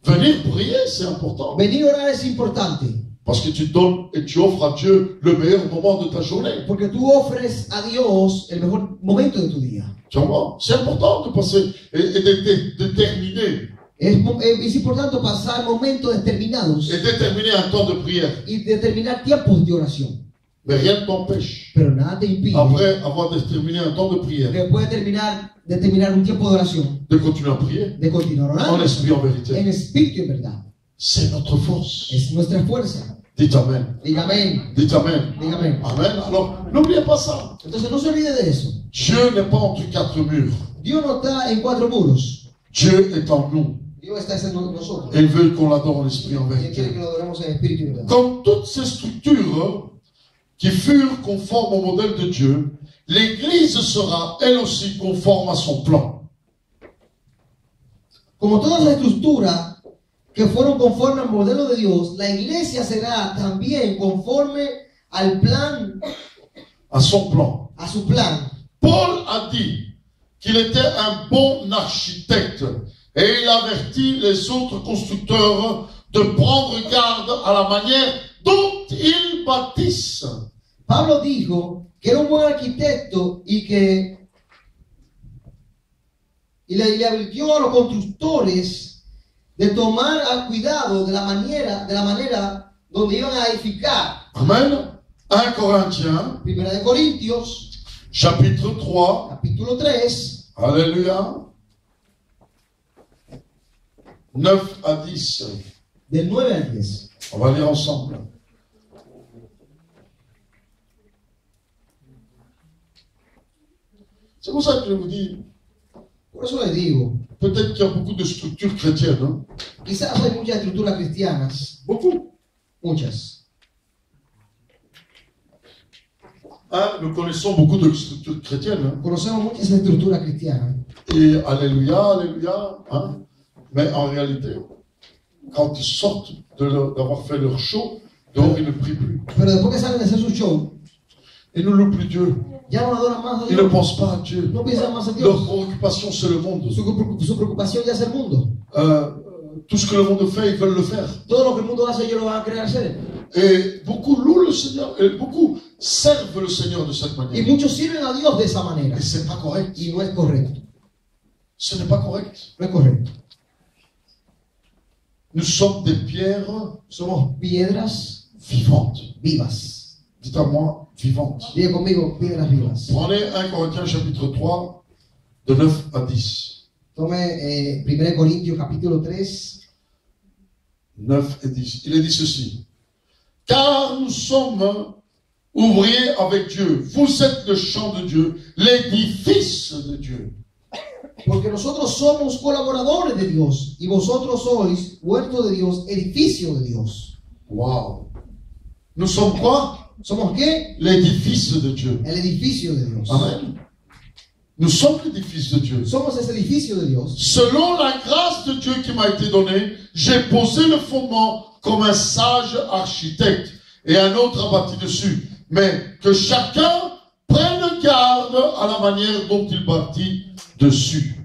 Venir prier, c'est important. Venir a orar es importante. Parce que tu donnes et tu offres à Dieu le meilleur moment de ta journée. Porque tú ofres a Dios el mejor momento de tu día. Tu vois, c'est important de passer et de terminer. Es importante pasar momentos determinados Et déterminer un temps de prière. y determinar tiempos de oración. Mais rien ne t'empêche, Pero nada te impide, après avoir déterminé un temps de prière, después de determinar un tiempo de oración, de continuer à prier de continuar en orando esprit, en vérité. en espíritu y en verdad. C'est notre force. Es nuestra fuerza. Dites Amen. Diga amén. Dites Amen. Diga amén. Amen. Alors, n'oubliez pas ça. Entonces no se olvide de eso. Dieu n'est pas entre quatre murs. Dios no está en cuatro muros. Dieu est en nous. Dios está en nosotros. Et il veut qu'on l'adore en esprit, en Y Él quiere vérité. que lo adoremos en espíritu y en verdad. Comme toutes ces structures qui furent conformes au modèle de Dieu, l'Église sera elle aussi conforme à son plan. Como toda esa estructura que fueron conforme al modelo de Dios, la iglesia será también conforme al plan, à son plan. a su plan. Paul a dit qu'il était un bon architecte et il avertit les autres constructeurs de prendre garde à la manière dont ils bâtissent. Pablo dijo que era un buen arquitecto y le advirtió a los constructores de tomar cuidado de la manera donde iban a edificar. Amen. 1 Corinthiens, Primera de Corintios, chapitre 3. capítulo 3, Alléluia. 9 à 10. del 9 al 10. On va lire ensemble. C'est pour ça que je vous dis, Por eso les digo, peut-être qu'il y a beaucoup de structures chrétiennes. Hein? quizás hay muchas estructuras cristianas, Beaucoup. muchas. Hein? Nous connaissons beaucoup de structures chrétiennes. Hein? Conocemos muchas estructuras cristianas. Et alléluia, alléluia. Hein? Mais en réalité, quand ils sortent d'avoir fait leur show, dehors ils ne prient plus. Pero después que salen de hacer su show, Ils ne louent plus Dieu. ya no adoran más a Ils ne Dios. pensent pas à Dieu. No piensan más en Leur Dios. préoccupation, c'est le monde. Su preocupación ya es el mundo. Tout ce que le monde fait, ils veulent le faire. Todo lo que el mundo hace, ellos lo van a querer hacer. Et beaucoup louent le Seigneur, et beaucoup servent le Seigneur de cette Y manière. muchos sirven a Dios de esa manera. Et c'est pas correct. Y no es correcto. Ce n'est pas correct. No es correcto. Nous sommes des pierres Somos piedras vivantes. vivas. Dites à moi, vivantes. Diga conmigo, piedras vivas. Prenez 1 Corinthiens chapitre 3, de 9 à 10. Tome 1 Corintios capítulo 3, 9 et 10. Il est dit ceci. Car nous sommes ouvriers avec Dieu. Vous êtes le champ de Dieu, l'édifice de Dieu. porque nosotros somos colaboradores de Dios y vosotros sois huerto de Dios, edificio de Dios. Wow. Nous sommes quoi? ¿Somos qué? L'édifice de Dieu. El edificio de Dios. Amen. Nous sommes l'édifice de Dieu. Somos ese edificio de Dios. Selon la grâce de Dieu qui m'a été donnée, j'ai posé le fondement comme un sage architecte et un autre a bâti dessus. Mais que chacun prenne garde à la manière dont il bâtit dessus.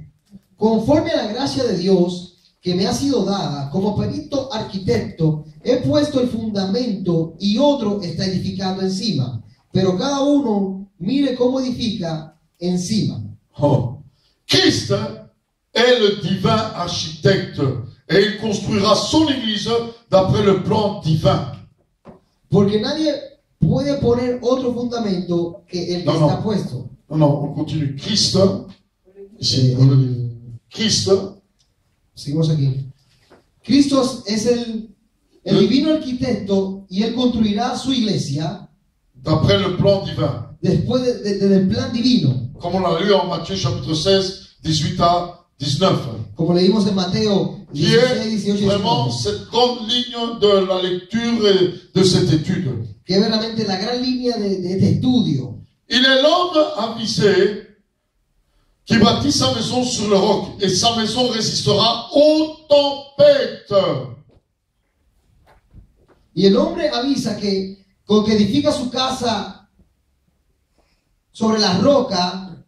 Conforme a la gracia de Dios que me ha sido dada como perito arquitecto, he puesto el fundamento y otro está edificando encima. Pero cada uno mire cómo edifica encima. Oh. Christ est le divin architecte et il construira son église d'après le plan divin. Porque nadie puede poner otro fundamento que el que No, no. está puesto. Non, non, on continue. Christ, ici, on le dit. Christ, Seguimos aquí. Cristo es el divino arquitecto y él construirá su iglesia d'après le plan divin. después del plan divino. Comme on l'a lu en Matthieu chapitre 16, 18 à 19. Como leímos en Mateo Qui 16, est 18 y vraiment 19. cette grande ligne de la lecture et de cette étude. Que es verdaderamente la gran línea de este estudio. Il est l'homme avisé qui bâtit sa maison sur le roc et sa maison résistera aux tempêtes. Y el hombre avisa que con que edifica su casa sobre la roca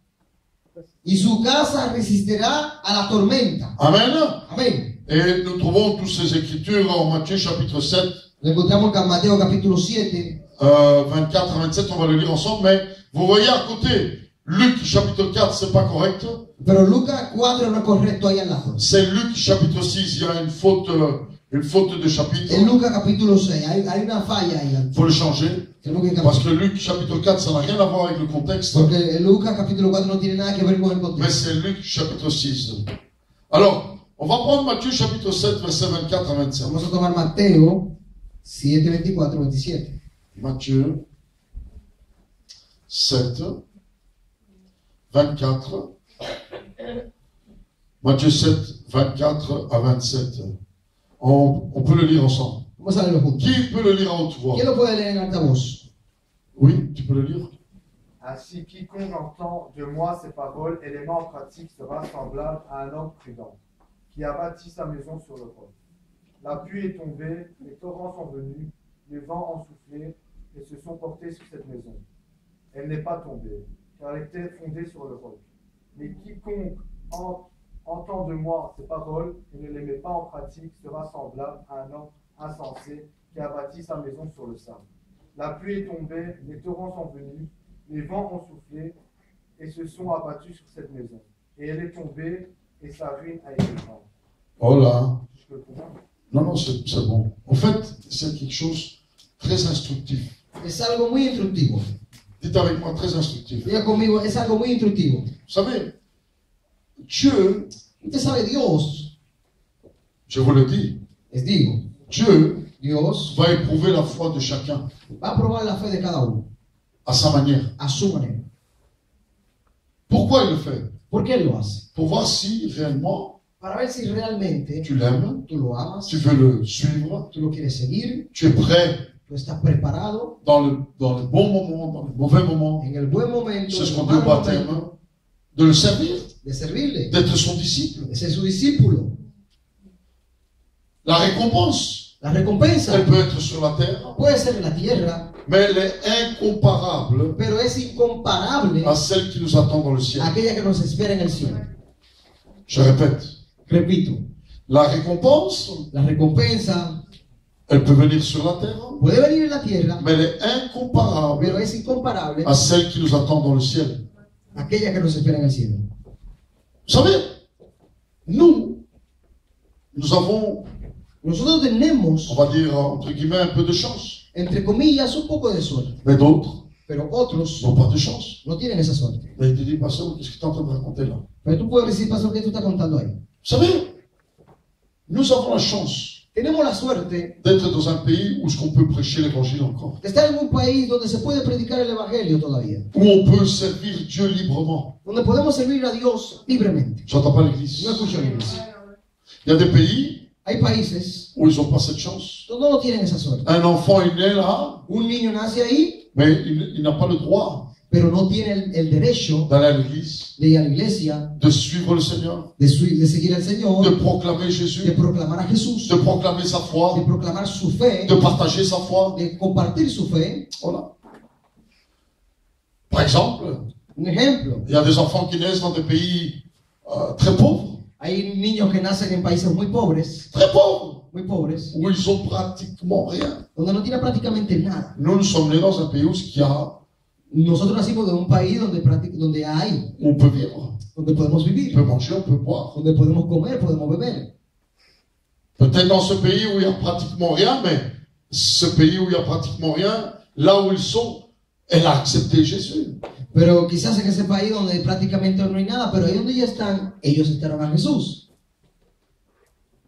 y su casa resistirá a la tormenta. Amen. Amén. Et nous trouvons toutes ces écritures en Matthieu chapitre 7, Lo encontramos en Mateo capítulo 7, 24 à 27, on va le lire ensemble, mais vous voyez à côté, Luc chapitre 4, c'est pas correct. pero Lucas 4 no es correcto ahí al lado. C'est Luc chapitre 6, il y a une faute de chapitre. En Lucas capítulo 6 hay una falla ahí. Il faut le changer. Tenemos que Parce cambiar. que Luc chapitre 4, ça n'a rien à voir avec le contexte. Porque en Lucas capítulo 4 no tiene nada que ver con el Mais contexto. c'est Luc chapitre 6. Alors, on va prendre Matthieu chapitre 7, verset 24 à 27. Vamos a tomar Mateo 7, 24, 27. Matthieu 7, 24. Matthieu 7, 24 à 27. On peut le lire ensemble. Vamos a leerlo juntos. Qui peut le lire à haute voix? ¿Quién lo puede leer en alta voz? Oui, tu peux le lire. Ainsi, quiconque entend de moi ces paroles et les met en pratique sera semblable à un homme prudent qui a bâti sa maison sur le roc. La pluie est tombée, les torrents sont venus, les vents ont soufflé et se sont portés sur cette maison. Elle n'est pas tombée, car elle était fondée sur le roc. Mais quiconque entend de moi ces paroles et ne les met pas en pratique sera semblable à un homme insensé qui a bâti sa maison sur le sable. La pluie est tombée, les torrents sont venus, les vents ont soufflé et se sont abattus sur cette maison. Et elle est tombée et sa ruine a été grande. Oh là. Je peux le comprendre. Non, non, c'est bon. En fait, c'est quelque chose de très instructif. Es algo muy instructivo. Dites avec moi, très instructif. Diga conmigo, es algo muy instructivo. Vous savez, Dieu, Usted sabe, Dios, je vous le dis, les digo, Dieu Dios va éprouver la foi de chacun va a probar la fe de cada uno, à sa manière. a su manera. Pourquoi il le fait? ¿Por qué lo hace? Pour voir si réellement Para ver si realmente tu l'aimes, tú lo amas, tu veux le suivre, tú lo quieres seguir, tu es prêt tú estás preparado dans le bon moment, dans le mauvais moment. en el buen momento, C'est ce en qu'on el dit au mal baptême, momento, de le servir, de servirle, d'être son disciple. de ser su discípulo. La récompense, La recompensa elle peut être sur la terre, puede ser en la tierra, mais elle est incomparable pero es incomparable à celle qui nous attend dans le ciel. a aquella que nos espera en el cielo. Je répète, Repito, la récompense, la recompensa elle peut venir sur la terre, puede venir en la tierra, mais elle est incomparable pero es incomparable à celle qui nous attend dans le ciel. a aquella que nos espera en el cielo. Vous savez, nous avons, Nosotros tenemos, on va dire, entre guillemets, un peu de chance. entre comillas, un poco de suerte, Mais d'autres pero otros n'ont pas de chance. no tienen esa suerte. Mais il te dit, pasteur, qu'est-ce que tu es en train de raconter là? Pero tú puedes decir, pastor, ¿qué tú estás contando ahí? Vous savez, nous avons la chance Tenemos la suerte d'être dans un pays où on peut prêcher l'évangile encore. de estar en un país donde se puede predicar el evangelio todavía, Où on peut servir Dieu librement. donde podemos servir a Dios libremente. J'entends pas l'église. No escucho la iglesia. Il y a des pays Hay países où ils n'ont pas cette chance. donde no tienen esa suerte. Un enfant est né là, Un niño nace ahí, mais il n'a pas le droit pero no tiene el derecho d'aller à l'église, de ir a la iglesia, de suivre le Seigneur, de seguir al de Señor, proclamer de Jésus, proclamar a Jesús, de proclamer sa de foi, proclamar su fe, de partager sa foi. de compartir su fe. Voilà. Par exemple, Un ejemplo, il y a des enfants qui naissent dans des pays très pauvres, hay niños que nacen en países muy pobres, où ils ont pratiquement rien. donde no tienen prácticamente nada. Nous sommes nés dans un pays où Nosotros nacimos de un país donde hay, on peut vivre, donde podemos on peut vivir, manger, on peut boire. donde podemos comer, podemos beber. Peut-être dans ce pays où il n'y a pratiquement rien, mais ce pays où il n'y a pratiquement rien, là où ils sont, elle a accepté Jésus. Pero quizás en ese país donde prácticamente no hay nada, pero ahí donde ya están, ellos aceptaron a Jesús.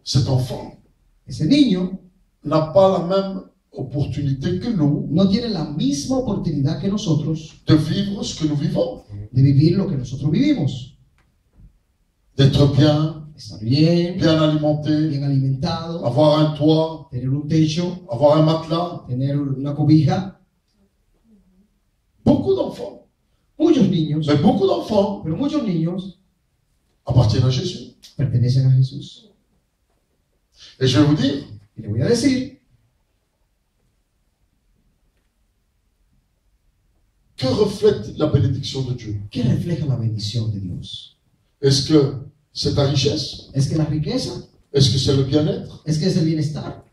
Cet enfant Ese niño n'a pas la même opportunité que nous no tiene la misma oportunidad que nosotros de vivre ce que nous vivons, de vivir lo que nosotros vivimos. d'être bien, Estar bien, bien alimenté, bien alimentado, avoir un toit, tener un techo, avoir un matelas. tener una cobija. Beaucoup d'enfants, Muchos niños, mais beaucoup d'enfants pero muchos niños appartiennent à Jésus. pertenecen a Jesús. Et je vais vous dire, Y le voy a decir, que reflète la bénédiction de Dieu? ¿qué refleja la bendición de Dios? Est-ce que c'est ta richesse? ¿Es que la riqueza? Est-ce que c'est le bien-être? ¿Es que es el bienestar?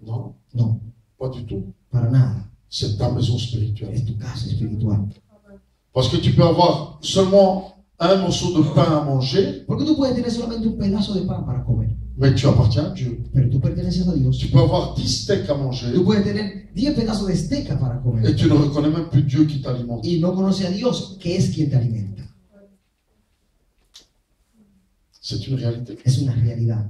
Non, No, pas du tout. para nada. C'est ta maison spirituelle. Es tu casa espiritual. Parce que tu peux avoir seulement un morceau de pain à manger, Porque tú puedes tener solamente un pedazo de pan para comer, mais tu appartiens à Dieu. pero tú perteneces a Dios. Tu peux avoir 10 steaks à manger Tú puedes tener 10 pedazos de esteca para comer et tu ne reconnais même plus Dieu qui t'alimente. y no conoces a Dios, que es quien te alimenta. C'est une réalité. Es una realidad.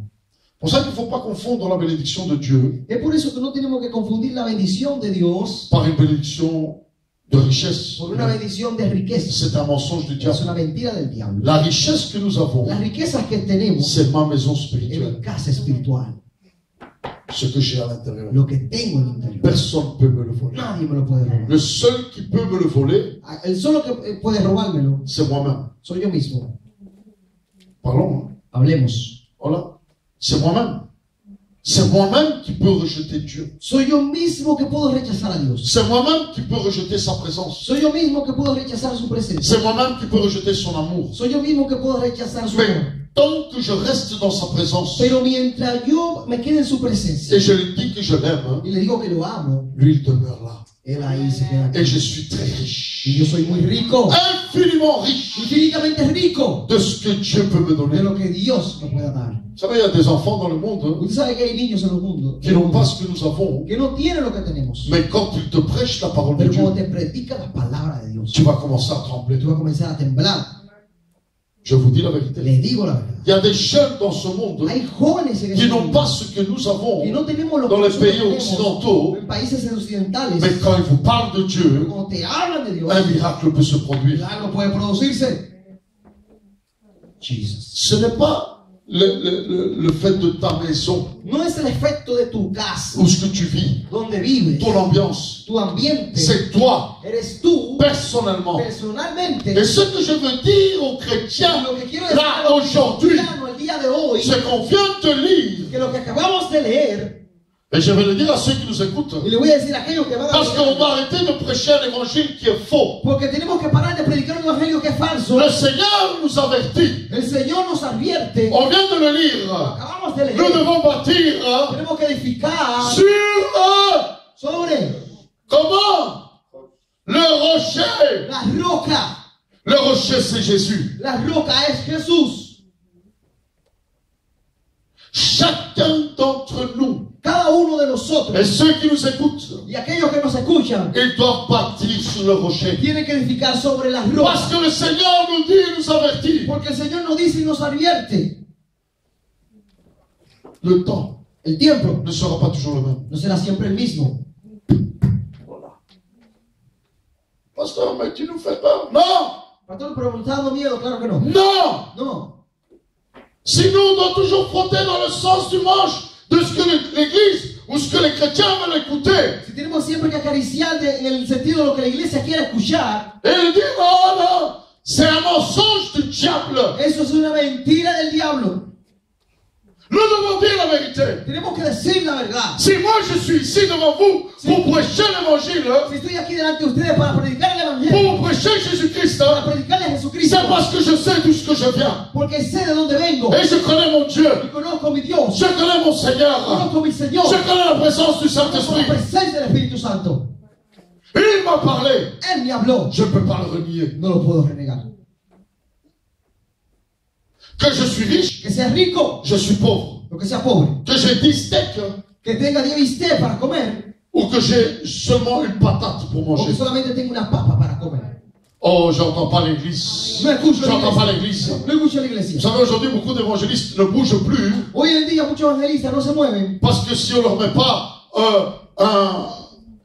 Pour ça qu'il ne faut pas confondre la bénédiction de Dieu Es por eso que no tenemos que confundir la bendición de Dios par une bénédiction de richesse. por una bendición de riqueza. C'est un mensonge du Es diable. una mentira del diablo. La richesse que nous avons, Las riquezas que tenemos c'est ma maison en mi spirituelle. casa espiritual, Ce que j'ai à l'intérieur. lo que tengo en el interior. Personne ne peut me le voler. Nadie me lo puede robar. Le seul qui peut me le voler, El solo que puede robármelo c'est moi-même. soy yo mismo. Parlons. Hein. Hablemos. Voilà. C'est moi-même. C'est moi-même qui peux rejeter Dieu. Soy yo mismo que puedo rechazar a Dios. C'est moi-même qui peux rejeter sa présence. Soy yo mismo que puedo rechazar su presencia. C'est moi-même qui peux rejeter son amour. Soy yo mismo que puedo rechazar su amor. Mais tant que je reste dans sa présence, Pero mientras yo me quede en su presencia et je lui dis que je l'aime, y le digo que lo amo, lui il demeure là. él ahí se queda. Et je suis très riche. Y yo soy muy rico, Infiniment riche infinitamente rico de ce que Dieu peut me de donner. lo que Dios me pueda dar. Vous savez, il y a des enfants dans le monde Usted sabe que hay niños en el mundo qui n'ont pas ce que nous avons. que no tienen lo que tenemos. Mais quand ils te prêchent la parole de Pero Dieu, cuando te predica la palabra de Dios, tu vas commencer à trembler. tú vas a comenzar a temblar. Je vous dis la vérité. Les digo la verdad. Il y a des jeunes dans ce monde Hay jóvenes en qui este n'ont mundo pas ce que nous avons, que no tenemos lo dans que les nosotros pays tenemos occidentaux, en países occidentales. mais quand ils vous parlent de Dieu, Cuando te hablan de Dios, un miracle peut se produire. milagro puede producirse. Jesus. Ce n'est pas le fait de ta maison, No es el efecto de tu casa, ou ce que tu vis, donde vives, ton ambiance. tu ambiente. C'est toi, Eres tú, personnellement. personalmente. Et ce que je veux dire aux chrétiens, Lo que quiero decir là, a los aujourd'hui, cristianos el día de hoy, c'est qu'on vient de lire, que lo que acabamos de leer, et je vais le dire à ceux qui nous écoutent, y le voy a decir a aquellos que van a parce qu'on leer, va arrêter de prêcher un évangile qui est faux. porque tenemos que parar de predicar un evangelio que es falso. Le Seigneur nous avertit. El Señor nos advierte, On vient de le lire. acabamos de Nous leer, devons bâtir tenemos que edificar sur sobre comment? Le rocher. la roca. Le rocher, c'est Jésus. La roca es Jesús. Chacun d'entre nous, Cada uno de nosotros et ceux qui nous écoutent, y aquellos que nos escuchan ils doivent bâtir sur le rocher. tienen que edificar sobre la Parce roca. que le Seigneur nous dit, nous avertit. Porque el Señor nos dice y nos advierte. Le temps El tiempo ne sera pas toujours le même. no será siempre el mismo. Voilà. Pasteur, mais tu nous fais peur. Non! Pastor, pero me está dando miedo, claro que no. Non! No. Sinon, on doit toujours frotter dans le sens du manche de ce que l'Église ou ce que les chrétiens veulent écouter. Si tenemos siempre que acariciar en el sentido de lo que la iglesia quiere escuchar, Et il dit, non, non, c'est un mensonge du diable. eso es una mentira del diablo. Nous devons dire la vérité. Tenemos que decir la verdad. Si moi je suis ici devant vous pour prêcher l'évangile, Si estoy aquí delante de ustedes para predicar el pour evangelio, prêcher Jésus-Christ, para predicarle a Jesucristo, c'est parce que je sais d'où ce que je viens. porque sé de dónde vengo Et je connais mon Dieu. y conozco a mi Dios, Je connais mon Seigneur. conozco a mi Señor, Je connais la présence du conozco la Saint-Esprit. presencia del Espíritu Santo. Il m'a parlé. Él me habló, Je ne peux pas le renier. no lo puedo renegar. Que je suis riche, Que sea rico, je suis pauvre. o que sea pobre, Que j'ai 10 steaks, que tenga 10 bistecs para comer, ou que j'ai seulement une patate pour o que manger. solamente tenga una papa para comer. Oh, j'entends pas l'église. No escucho la J'entends pas iglesia. l'église. No escucho la Vous iglesia. savez, aujourd'hui, beaucoup d'évangélistes ne bougent plus Hoy en día muchos evangelistas no se mueven parce que si on leur met pas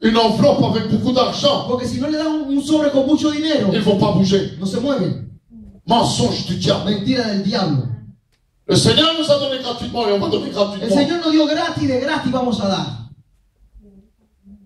une enveloppe avec beaucoup d'argent, porque si no le dan un sobre con mucho dinero, ils vont pas bouger. no se mueven. Mensonge du diable. Mentira del diablo. Le Seigneur nous a donné gratuitement et on va donner El gratuitement. Señor nos dio gratis, de gratis vamos a dar.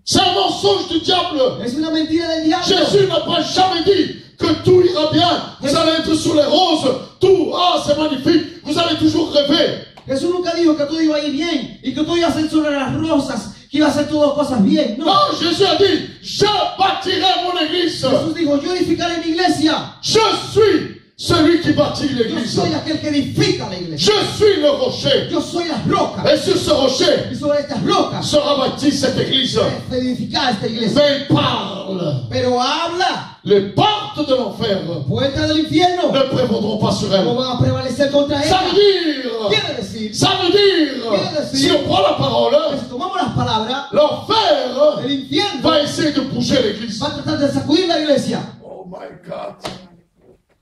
C'est un mensonge du diable. Es una mentira del diablo. Jésus n'a pas jamais dit que tout ira bien. Vous allez être sous les roses. Tout, ah, c'est magnifique. Vous allez toujours rêver. Jesús nunca dijo que todo iba a ir bien y que todo iba a ser sobre las rosas, que iba a hacer todas cosas bien. No. Non, Jésus a dit, je bâtirai mon église. Jesús dijo, yo edificaré mi iglesia. Je suis celui qui bâtit Yo l'église. soy aquel que edifica la iglesia. Je suis le rocher. Yo soy la roca. Et sur ce rocher Y sobre estas rocas sera bâtie cette église. se edifica esta iglesia. Mais il parle. Pero habla. Les portes de l'enfer Puertas del infierno ne prévaudront pas sur no elle. van a prevalecer contra Ça ella. veut dire, Quiere decir ça veut dire, si on prend la que parole, si tomamos las palabras, l'enfer el infierno va essayer de bouger l'église. va a tratar de sacudir la iglesia. Oh my God.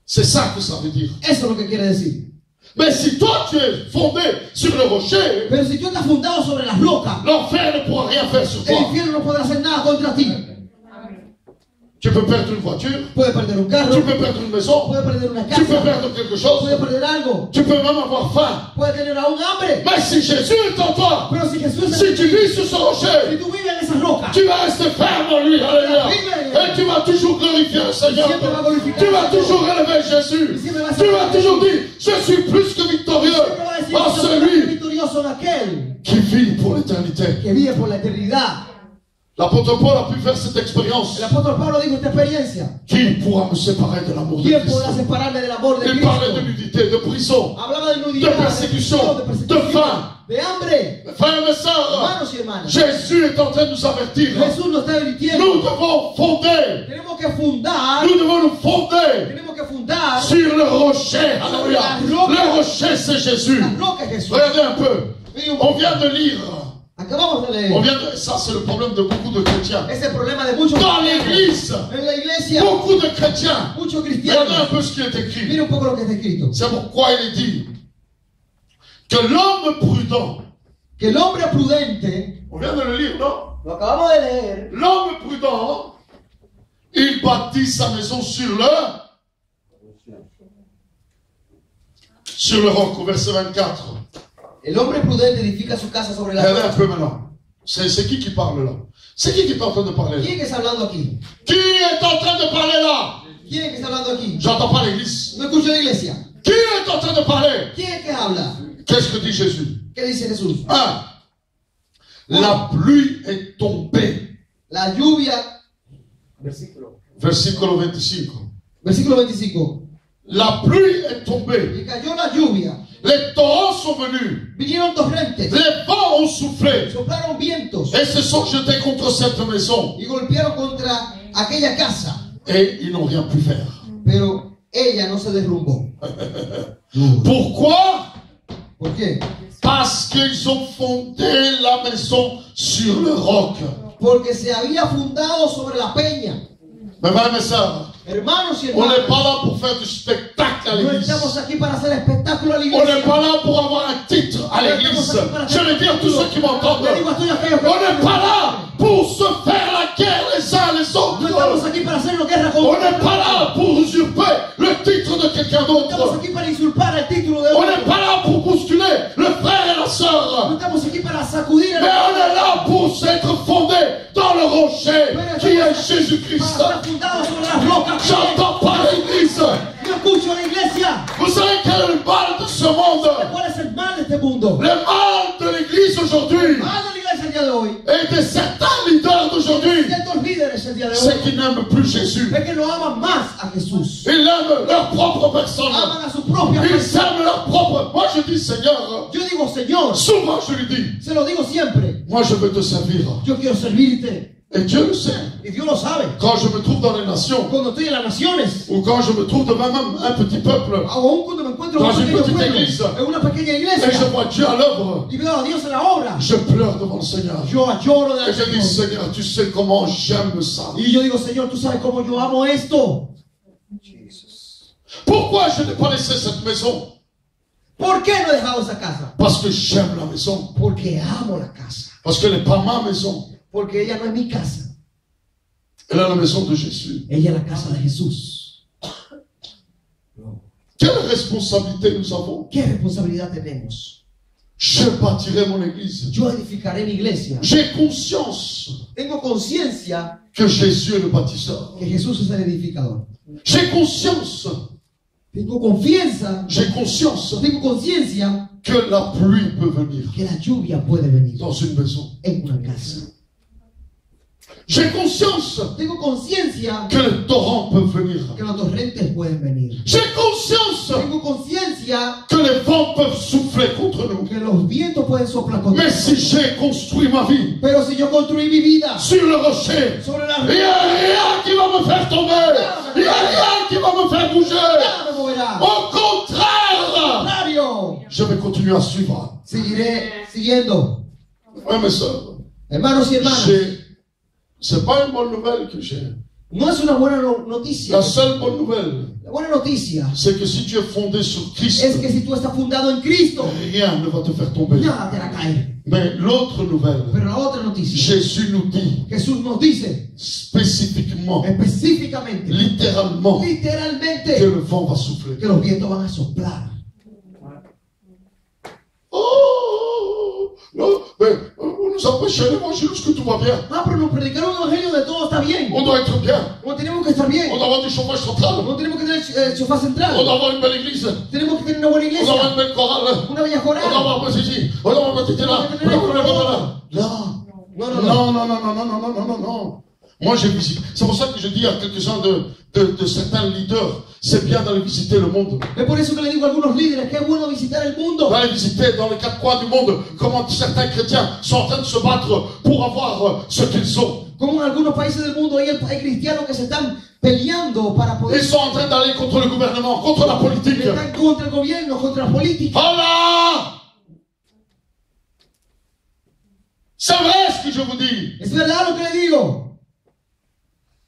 C'est ça que ça veut dire. Eso es lo que quiere decir. Mais si toi tu es fondé sur le rocher, Pero si tú estás fundado sobre las rocas, l'enfer ne pourra rien faire sur el toi. infierno no podrá hacer nada contra ti. Tu peux perdre une voiture, Puede perder un tu carro, peux perdre une maison, puede perder una tu peux casa, perdre quelque chose, puede perder algo, tu peux même avoir faim. puede tener aún hambre. Mais si Jésus est en toi, Pero si Jesús es si tu vis sur ce si rocher, tú vives en esa roca, tu vas rester ferme en lui, alléluia. Et tu vas toujours glorifier le Seigneur. Tu vas toujours élever Jésus. Tu vas toujours dire, je suis plus que victorieux siempre va a decir, en "Yo soy celui victorioso en aquel qui vit pour l'éternité. que vive por la eternidad. L'apôtre Paul a pu faire cette expérience. El apóstol Pablo dijo esta experiencia. Qui pourra me séparer de l'amour de ¿Quién Christ? podrá separarme del amor de Il parlait de Cristo? nudité, de prison, Hablaba de nudidad, de persécution, de faim. de hambre. Frères et sœurs, Hermanos y hermanas, Jésus est en train de nous avertir. Jesús nos está Nous advirtiendo. devons fonder, Tenemos que fundar, nous devons nous fonder tenemos que fundar sur le rocher. Alléluia. Le rocher, c'est Jésus. la roca de Jesús. Regardez un peu. On vient de lire. Acabamos de On leer. vient de, ça, c'est le problème de beaucoup de chrétiens. Es el problema de muchos Dans cristianos. l'église, En la iglesia, beaucoup de chrétiens. muchos Regardez cristianos. un peu ce qui est écrit. Mira un poco lo que está escrito. C'est pourquoi il est dit que l'homme prudent, Que el hombre prudente, on vient de le lire, non? lo acabamos de leer, L'homme prudent, il bâtit sa maison sur le roc, au verset 24. el hombre prudente edifica su casa sobre la Regardez un roca. peu maintenant. C'est qui parle là? C'est qui est en train de parler là? ¿Quién que está hablando aquí? Qui est en train de parler là? ¿Quién que está hablando aquí? J'entends pas l'église. No escucho la iglesia. Qui est en train de parler? ¿Quién que habla? Qu'est-ce que dit Jésus? ¿Qué dice Jesús? 1. La pluie est tombée. La lluvia, Versículo. Versículo 25. versículo 25. La pluie est tombée. Y cayó la lluvia, Les torrents sont venus. vinieron torrentes, Les vents ont soufflé. soplaron vientos Et se sont jetés contre cette maison. y golpearon contra aquella casa, Et ils n'ont rien pu faire. pero ella no se derrumbó. Pourquoi? ¿Por qué? Parce qu'ils ont fondé la maison sur le roc. Porque se había fundado sobre la peña. Mes frères et mes sœurs, Hermanos y on n'est hermanas, pas là pour faire du spectacle à no l'église. estamos aquí para hacer espectáculo a la On n'est iglesia. pas là pour avoir un titre à l'église. Je vais dire à tous ceux qui m'entendent. Le digo a todos aquellos que On n'est pas là pour se faire la guerre les uns les no estamos autres. aquí para hacernos guerra con On n'est pas là pour usurper le titre de quelqu'un Estamos d'autre. aquí para usurpar el título de On otro. n'est pas là pour bousculer le frère et la No sœur. estamos aquí para sacudir Mais on est là pour s'être fondé dans le rocher qui est Jésus-Christ. para estar fundados sobre las rocas. J'entends pas l'église. No escucho a la iglesia. Vous savez quel est le mal de ce monde? ¿Cuál es el mal de este mundo? Le mal de l'église aujourd'hui Mal de la iglesia el día de hoy. et de certains leaders d'aujourd'hui, Ciertos líderes el día de hoy c'est qu'ils n'aiment plus Jésus. es que no aman más a Jesús. Ils aiment leur propre personne. Aman a su propia Ils persona. aiment leur propre. Moi je dis Seigneur, Yo digo, Señor, souvent je lui dis, se lo digo siempre. moi je veux te servir. Yo quiero servirte. Et Dieu le sait. Y Dios lo sabe. Quand je me trouve dans les nations, Cuando estoy en las naciones, ou quand je me trouve devant même un petit peuple, aún cuando me encuentro en Dans un une pequeño petite pueblo, église. en una pequeña et je iglesia, vois Dieu à l'œuvre, y veo a Dios en la obra, je pleure devant le Seigneur. yo lloro Et delante je de dis, Dios. Seigneur, tu sais comment j'aime ça. Y yo digo, Señor, tú sabes cómo yo amo esto. Pourquoi je n'ai pas laissé cette maison? ¿Por qué no he dejado esa casa? Parce que j'aime la maison. Porque amo la casa. Parce qu'elle n'est pas ma maison. Porque ella no es mi casa. Elle est la maison de Jésus. Ella es la casa de Jesús. Quelle responsabilité nous avons? ¿Qué responsabilidad tenemos? Je bâtirai mon église. Yo edificaré mi iglesia. J'ai conscience Tengo conciencia que Jésus est le bâtisseur. que Jesús es el edificador. J'ai conscience, Tengo confianza, j'ai conscience tengo conciencia que la pluie peut venir que la lluvia puede venir dans une maison. en una casa. J'ai conscience Tengo conciencia que les torrents peuvent venir. que los torrentes pueden venir. J'ai conscience Tengo conciencia que les vents peuvent souffler contre nous. que los vientos pueden soplar contra Mais si nosotros. j'ai construit ma vie Pero si yo construí mi vida sur le rocher, sobre la il n'y a rien qui va me faire tomber. Il n'y a rien qui va me faire bouger. nada me moverá. Au contraire, Contrario, je vais continuer à suivre. seguiré siguiendo. Oui, mes soeurs, Hermanos y hermanas, c'est pas une bonne nouvelle que j'ai. no es una buena noticia. La seule bonne nouvelle, La buena noticia c'est que si tu es fondé sur Christ, es que si tú estás fundado en Cristo, rien ne va te faire tomber. nada te hará caer. Mais l'autre nouvelle, Pero la otra noticia, Jésus nous dit Jesús nos dice spécifiquement, específicamente, littéralement, que literalmente, le vent va souffler. que los vientos van a soplar. Oh, non, mais nous Ça prêcher l'évangile parce que tout va bien. Ah, pero nos predicaron un evangelio de todo está bien. On doit être bien. No tenemos que estar bien. On doit avoir du chauffage central. No tenemos que tener sofá On central. doit avoir une belle église. Tenemos que tener una buena On doit avoir iglesia. une belle chorale. Una bella On doit coral. avoir un peu ceci. On doit avoir un petit là. On doit avoir un là. No, no, no. Non, non, non, non, non, non, non, non, non. Moi, j'ai visité. C'est pour ça que je dis à quelques-uns de certains leaders, c'est bien d'aller visiter le monde. Es por eso que le digo a algunos líderes que es bueno visitar el mundo. D'aller visiter dans les quatre coins du monde comment certains chrétiens sont en train de se battre pour avoir ce qu'ils ont. Como en algunos países del mundo hay cristianos que se están peleando para poder. Ils sont en train d'aller contre le gouvernement, contre la politique. Están contra el gobierno, contra la política. Voilà! C'est vrai ce que je vous dis. Es verdad lo que le digo.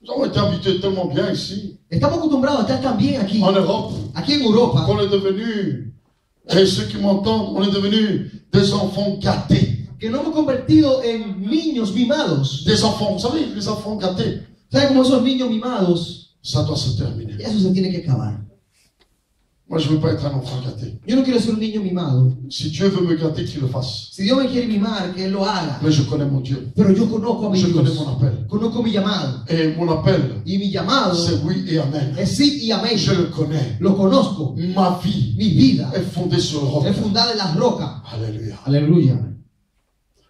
Nous avons été habitués tellement bien ici, Estamos acostumbrados a estar tan bien aquí. en Europe, Aquí en Europa. qu'on est devenus, et ceux qui m'entendent, on est devenus des enfants gâtés. Que nos hemos convertido en niños mimados. Des enfants, vous savez, les enfants gâtés, ¿Sabe cómo esos niños mimados? ça doit se terminer. Eso se tiene que acabar. Moi, je ne veux pas être un enfant gâté. Yo no quiero ser un niño mimado. Si Dieu veut me gâter, qu'il le fasse. Si Dios me quiere mimar, que Él lo haga. Mais je connais mon Dieu. Pero yo conozco a mi Je connais Dios. mon appel. Conozco mi llamado. Et mon appel, Y mi llamado c'est oui et amen. es sí y amén. Je le connais. Lo conozco. Ma vie Mi vida est fondée sur le roc. es fundada en las rocas. Alléluia. Aleluya.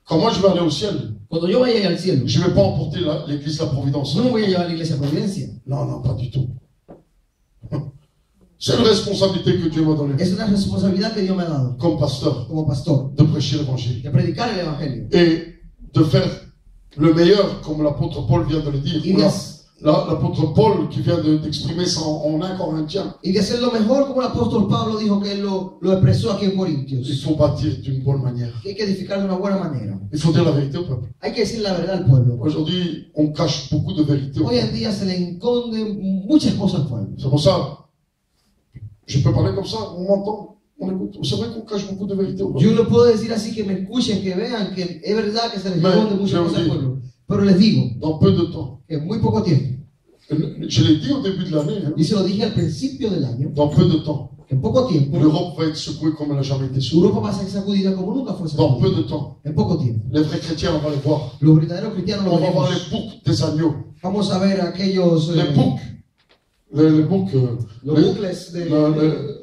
Quand moi je vais aller au ciel, Cuando yo vaya al cielo, je ne vais pas emporter l'église de la Providence. no me voy a llevar a la iglesia de Providencia. Non, non, pas du tout. C'est une responsabilité que Dieu m'a donnée, Es una responsabilidad que Dios me ha dado comme pasteur, como pastor, de prêcher l'évangile. de predicar el evangelio. Et de faire le meilleur, comme l'apôtre Paul vient de le dire. Y Ou de, l'apôtre Paul qui vient d'exprimer ça en 1 Corinthien. y de hacer lo mejor como el apóstol Pablo dijo que él lo expresó aquí en Il Corintios. faut bâtir d'une bonne manière. Que hay que edificar de una buena manera. Il faut dire la vérité au peuple. Hay que decir la verdad al pueblo. Aujourd'hui, on cache beaucoup de vérité au Hoy en peuple. día se le esconden muchas cosas al pueblo. C'est pour ça, je peux parler comme ça, on m'entend, on écoute. C'est vrai qu'on cache beaucoup de vérité au peuple. Yo lo puedo decir así, que me escuchen, que vean que es verdad que se les Mais, esconden muchas je cosas al dis- pueblo. Pero les digo Dans peu de temps. que en muy poco tiempo, Je l'ai dit au début de l'année, hein, y se lo dije al principio del año, dans peu de temps, que en poco tiempo l'Europe va être secouée comme elle n'a jamais été secouée. Europa va a ser sacudida como nunca fue Dans peu sacudida. de temps, En poco tiempo. les vrais chrétiens, on va les voir. Los verdaderos cristianos lo On va voir veremos. les boucs des agneaux. Vamos a ver aquellos Les boucs. Les boucs. los bucles de,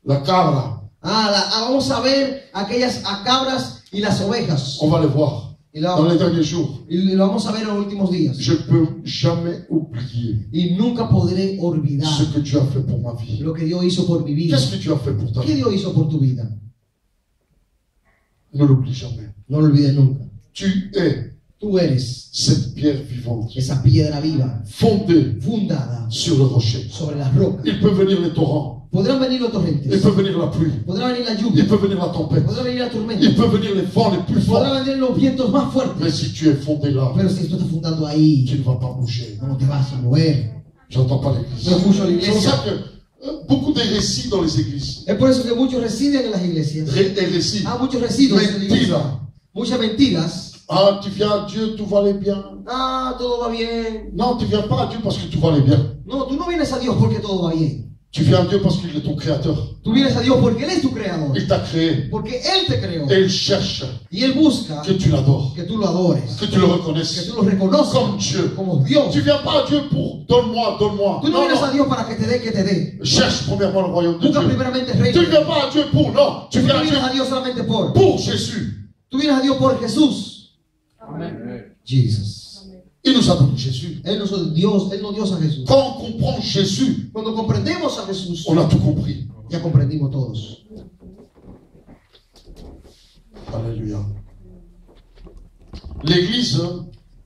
La cabra. vamos a ver aquellas cabras y las ovejas. On va les voir Y dans les derniers jours. lo vamos a ver en los últimos días. Je ne peux jamais oublier Y nunca podré olvidar ce que Dieu a fait pour ma vie. lo que Dios hizo por mi vida. Qu'est-ce que Dieu a fait pour ta ¿Qué vie? Dios hizo por tu vida? Ne l'oublie jamais. No lo olvides nunca. Tu es Tú eres cette pierre vivante, esa piedra viva, fondée fundada sur le rocher. sobre las rocas. Il peut venir les torrents, Podrán venir los il torrentes, peut venir la pluie, podrá venir la il lluvia, peut venir la tempête, podrá venir la tormenta, il peut venir les vents les plus podrá forts. venir los vientos más Mais fuertes. si tu es fondé là, Pero si tú estás fundando ahí, tu ne vas pas bouger. no te vas a mover. J'entends pas l'église. No escucho la C'est pour iglesia. ça que beaucoup de récits dans les églises, Es por eso que muchos residen en las iglesias. récits, Muchos residuos en la iglesia. Mentira. Muchas mentiras. Ah, tu viens à Dieu, tout va aller bien. Todo va bien. Non, tu viens pas à Dieu parce que tout va aller bien. No, tú no vienes a Dios porque todo va bien. Tu viens à Dieu parce qu'il est ton créateur. Tú vienes a Dios porque Él es tu creador. Il t'a créé Porque Él te creó. et il cherche Y Él busca que tu l'adores, que tú lo adores. que tu le Que reconnaisses tú lo reconozcas comme Dieu. como Dios. Tu viens pas à Dieu pour donne-moi, donne-moi. Tú no Non, vienes a non. Dios para que te dé, que te dé. Cherche premièrement le royaume de Busca Dieu. primeramente el Tu reino. ne viens pas à Dieu pour, non. Tu Tú viens no à Dieu vienes a Dios solamente pour Jésus. Tú vienes a Dios por Jesús. Jesus. Il nous a donné Jésus. Él nos dio a Jesús. Quand on comprend Jésus, Cuando comprendemos a Jesús, on a tout compris. ya comprendimos todos. Alléluia. L'Église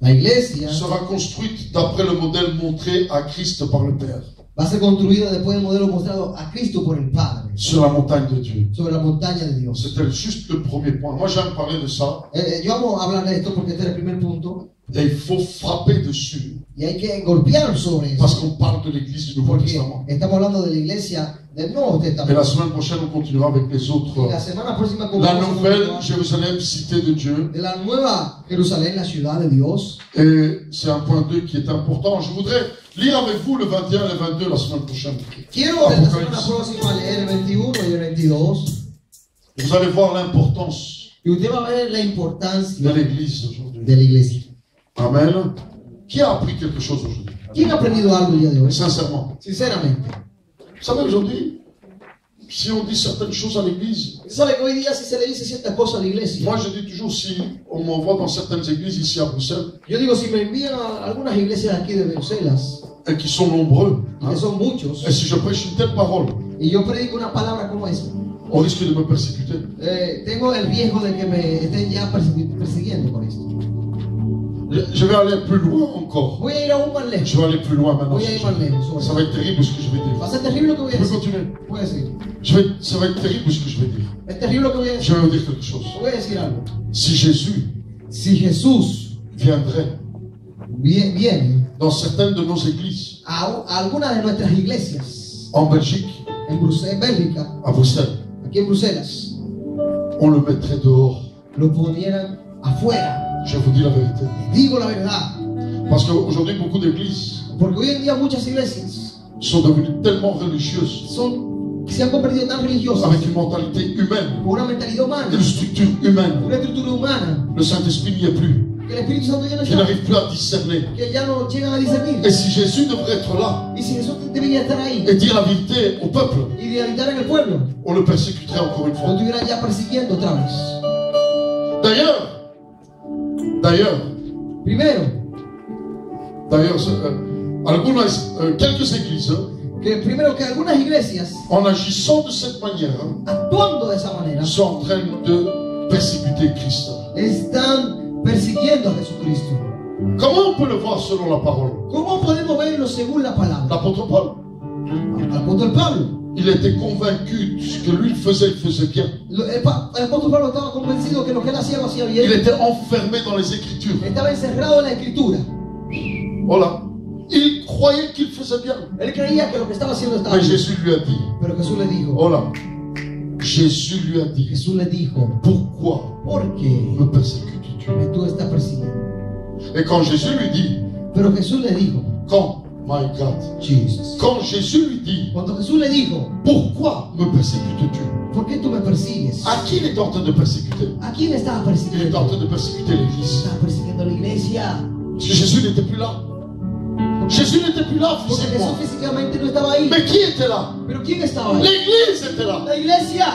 La iglesia sera construite d'après le modèle montré à Christ par le Père, va a ser construida después del modelo mostrado a Cristo por el Padre, sur la montagne de Dieu. sobre la montaña de Dios. C'était juste le premier point. Moi, j'aime parler de ça. Yo vamos a hablar de esto porque este es el primer punto. Et il faut frapper dessus. Y hay que golpear sobre eso. Parce qu'on parle de l'Église du Nouveau Porque Testament. estamos hablando de la iglesia del Nuevo Et la Testamento. semaine prochaine, on continuera avec les autres. Y la semana próxima La comenzamos nouvelle con Jérusalem, cité de Dieu. de la nueva Jerusalén, la ciudad de Dios. Et c'est un point 2 qui est important. Je voudrais lire avec vous le 21 et le 22 la semaine prochaine. Quiero la semana Apocalipsis. próxima leer el 21 y el 22. Vous allez voir l'importance Y usted va a ver la de importancia l'église aujourd'hui. de la iglesia. Amen. Qui a appris quelque chose aujourd'hui? ¿Quién ha aprendido algo el día de hoy? Sincèrement. Sinceramente. Vous savez, aujourd'hui, si on dit certaines choses à l'église, ¿Sabe que hoy día si se le dice ciertas cosas a la iglesia? moi je dis toujours, si on m'envoie dans certaines églises ici à Bruxelles, Yo digo, si me envían a algunas iglesias aquí de Bruselas, et qui sont nombreux, y hein, que son muchos, et si je prêche une telle parole, y yo predico una palabra como esta, on risque de me persécuter. tengo el riesgo de que me estén ya persiguiendo por esto. Je vais aller plus loin encore. Voy a ir aún más lejos. Je vais aller plus loin maintenant. Voy a ir más lejos. Ça va être terrible ce que je vais Va dire. a ser terrible lo que voy a Je peux decir. continuer. Voy a decir. Ça va être terrible ce que je vais dire. Es terrible lo que voy a Je decir. vais vous dire quelque chose. Voy a decir algo. Si Jésus Si Jesús viendrait viene dans certaines de nos églises, a algunas de nuestras iglesias en Belgique, en Bélgica, à Bruxelles, aquí en Bruselas, on le mettrait dehors. lo ponieran afuera. Je vous dis la vérité. Les digo la verdad. Parce qu'aujourd'hui, beaucoup d'églises Porque hoy en día muchas iglesias sont devenues tellement religieuses, se han convertido tan religiosas, avec une mentalité humaine, con una mentalidad humana, une structure humaine. una estructura humana, Le Saint-Esprit n'y est plus. que el Espíritu Santo ya no Qui está, n'arrive plus à discerner. que ya no llegan a discernir. Et si Jésus devrait être là Y si Jesús debería estar ahí et dire la vérité au peuple, y de habitar en el pueblo, on le persécuterait encore une lo fois. estuvieran ya persiguiendo otra vez. D'ailleurs, Primero, quelques églises, que algunas iglesias, en agissant de cette manière, actuando de esa manera, sont en train de persécuter Christ. están persiguiendo a Jesucristo. Comment on peut le voir selon la parole? ¿Cómo podemos verlo según la palabra? L'apôtre Paul, El apóstol Pablo. il était convaincu de ce que lui faisait, il faisait bien. El apóstol Pablo estaba convencido que lo que él hacía lo hacía Il bien. était enfermé dans les Écritures. Estaba encerrado en la escritura. Voilà. Il croyait qu'il faisait bien. Él creía que lo que estaba haciendo estaba Mais bien. Jésus lui a dit, Pero Jesús le dijo, voilà. Jésus lui a dit, Jesús le dijo, pourquoi ¿por qué me persécutes-tu? me tú estás persiguiendo? Et quand Jésus lui dit, Pero Jesús le dijo, quand, my God, Jesus. quand Jésus lui dit, Cuando Jesús le dijo, pourquoi me persécutes-tu? ¿por qué tú me persigues? À qui il est en train de persécuter? ¿A quién estaba Il est en persiguiendo? train de persécuter l'Église. Estaba persiguiendo a la iglesia. Parce que Jésus n'était plus là. Jésus n'était plus là Porque Jesús physiquement. físicamente no estaba ahí. Mais qui était là? Pero ¿quién estaba ahí? L'Église était là. La iglesia.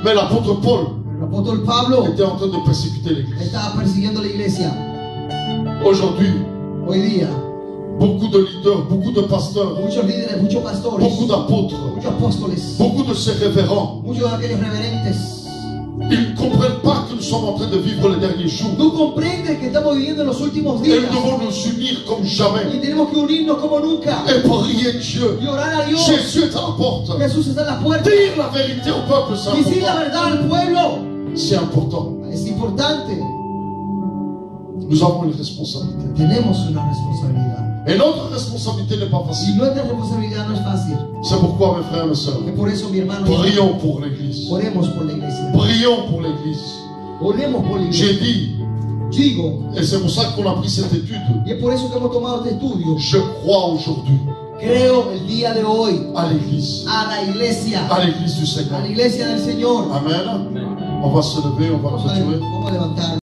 Mais l'apôtre Paul El apóstol Pablo était en train de persécuter l'Église. estaba persiguiendo a la iglesia. Aujourd'hui, Hoy día, beaucoup de leaders, beaucoup de pasteurs, muchos líderes, muchos pastores, beaucoup d'apôtres, muchos apóstoles, beaucoup de ces révérends, muchos de aquellos reverentes, ils ne comprennent pas que nous sommes en train de vivre les derniers jours. no comprenden que estamos viviendo en los últimos Et días nous devons nous unir comme jamais y tenemos que unirnos como nunca et prier Dieu. y orar a Dios. Jésus est à la porte. Jesús está en la puerta. Dire la vérité au peuple, c'est Decir la important. verdad al pueblo C'est important. es importante. Nous avons une responsabilité. Tenemos una responsabilidad Et notre responsabilité n'est pas y facile. nuestra responsabilidad no es fácil. C'est pourquoi, mes frères et mes sœurs, Que por eso, mi hermano, prions pour l'Église. oremos por la iglesia. Prions pour l'Église. Oremos por la iglesia. J'ai dit, Digo, et c'est pour ça qu'on a pris cette étude, y es por eso que hemos tomado este estudio. je crois aujourd'hui Creo el día de hoy à l'Église. a la iglesia, À l'Église du a Seigneur. la iglesia del Señor. Amen. On va se lever, on va clôturer. Vamos a levantar.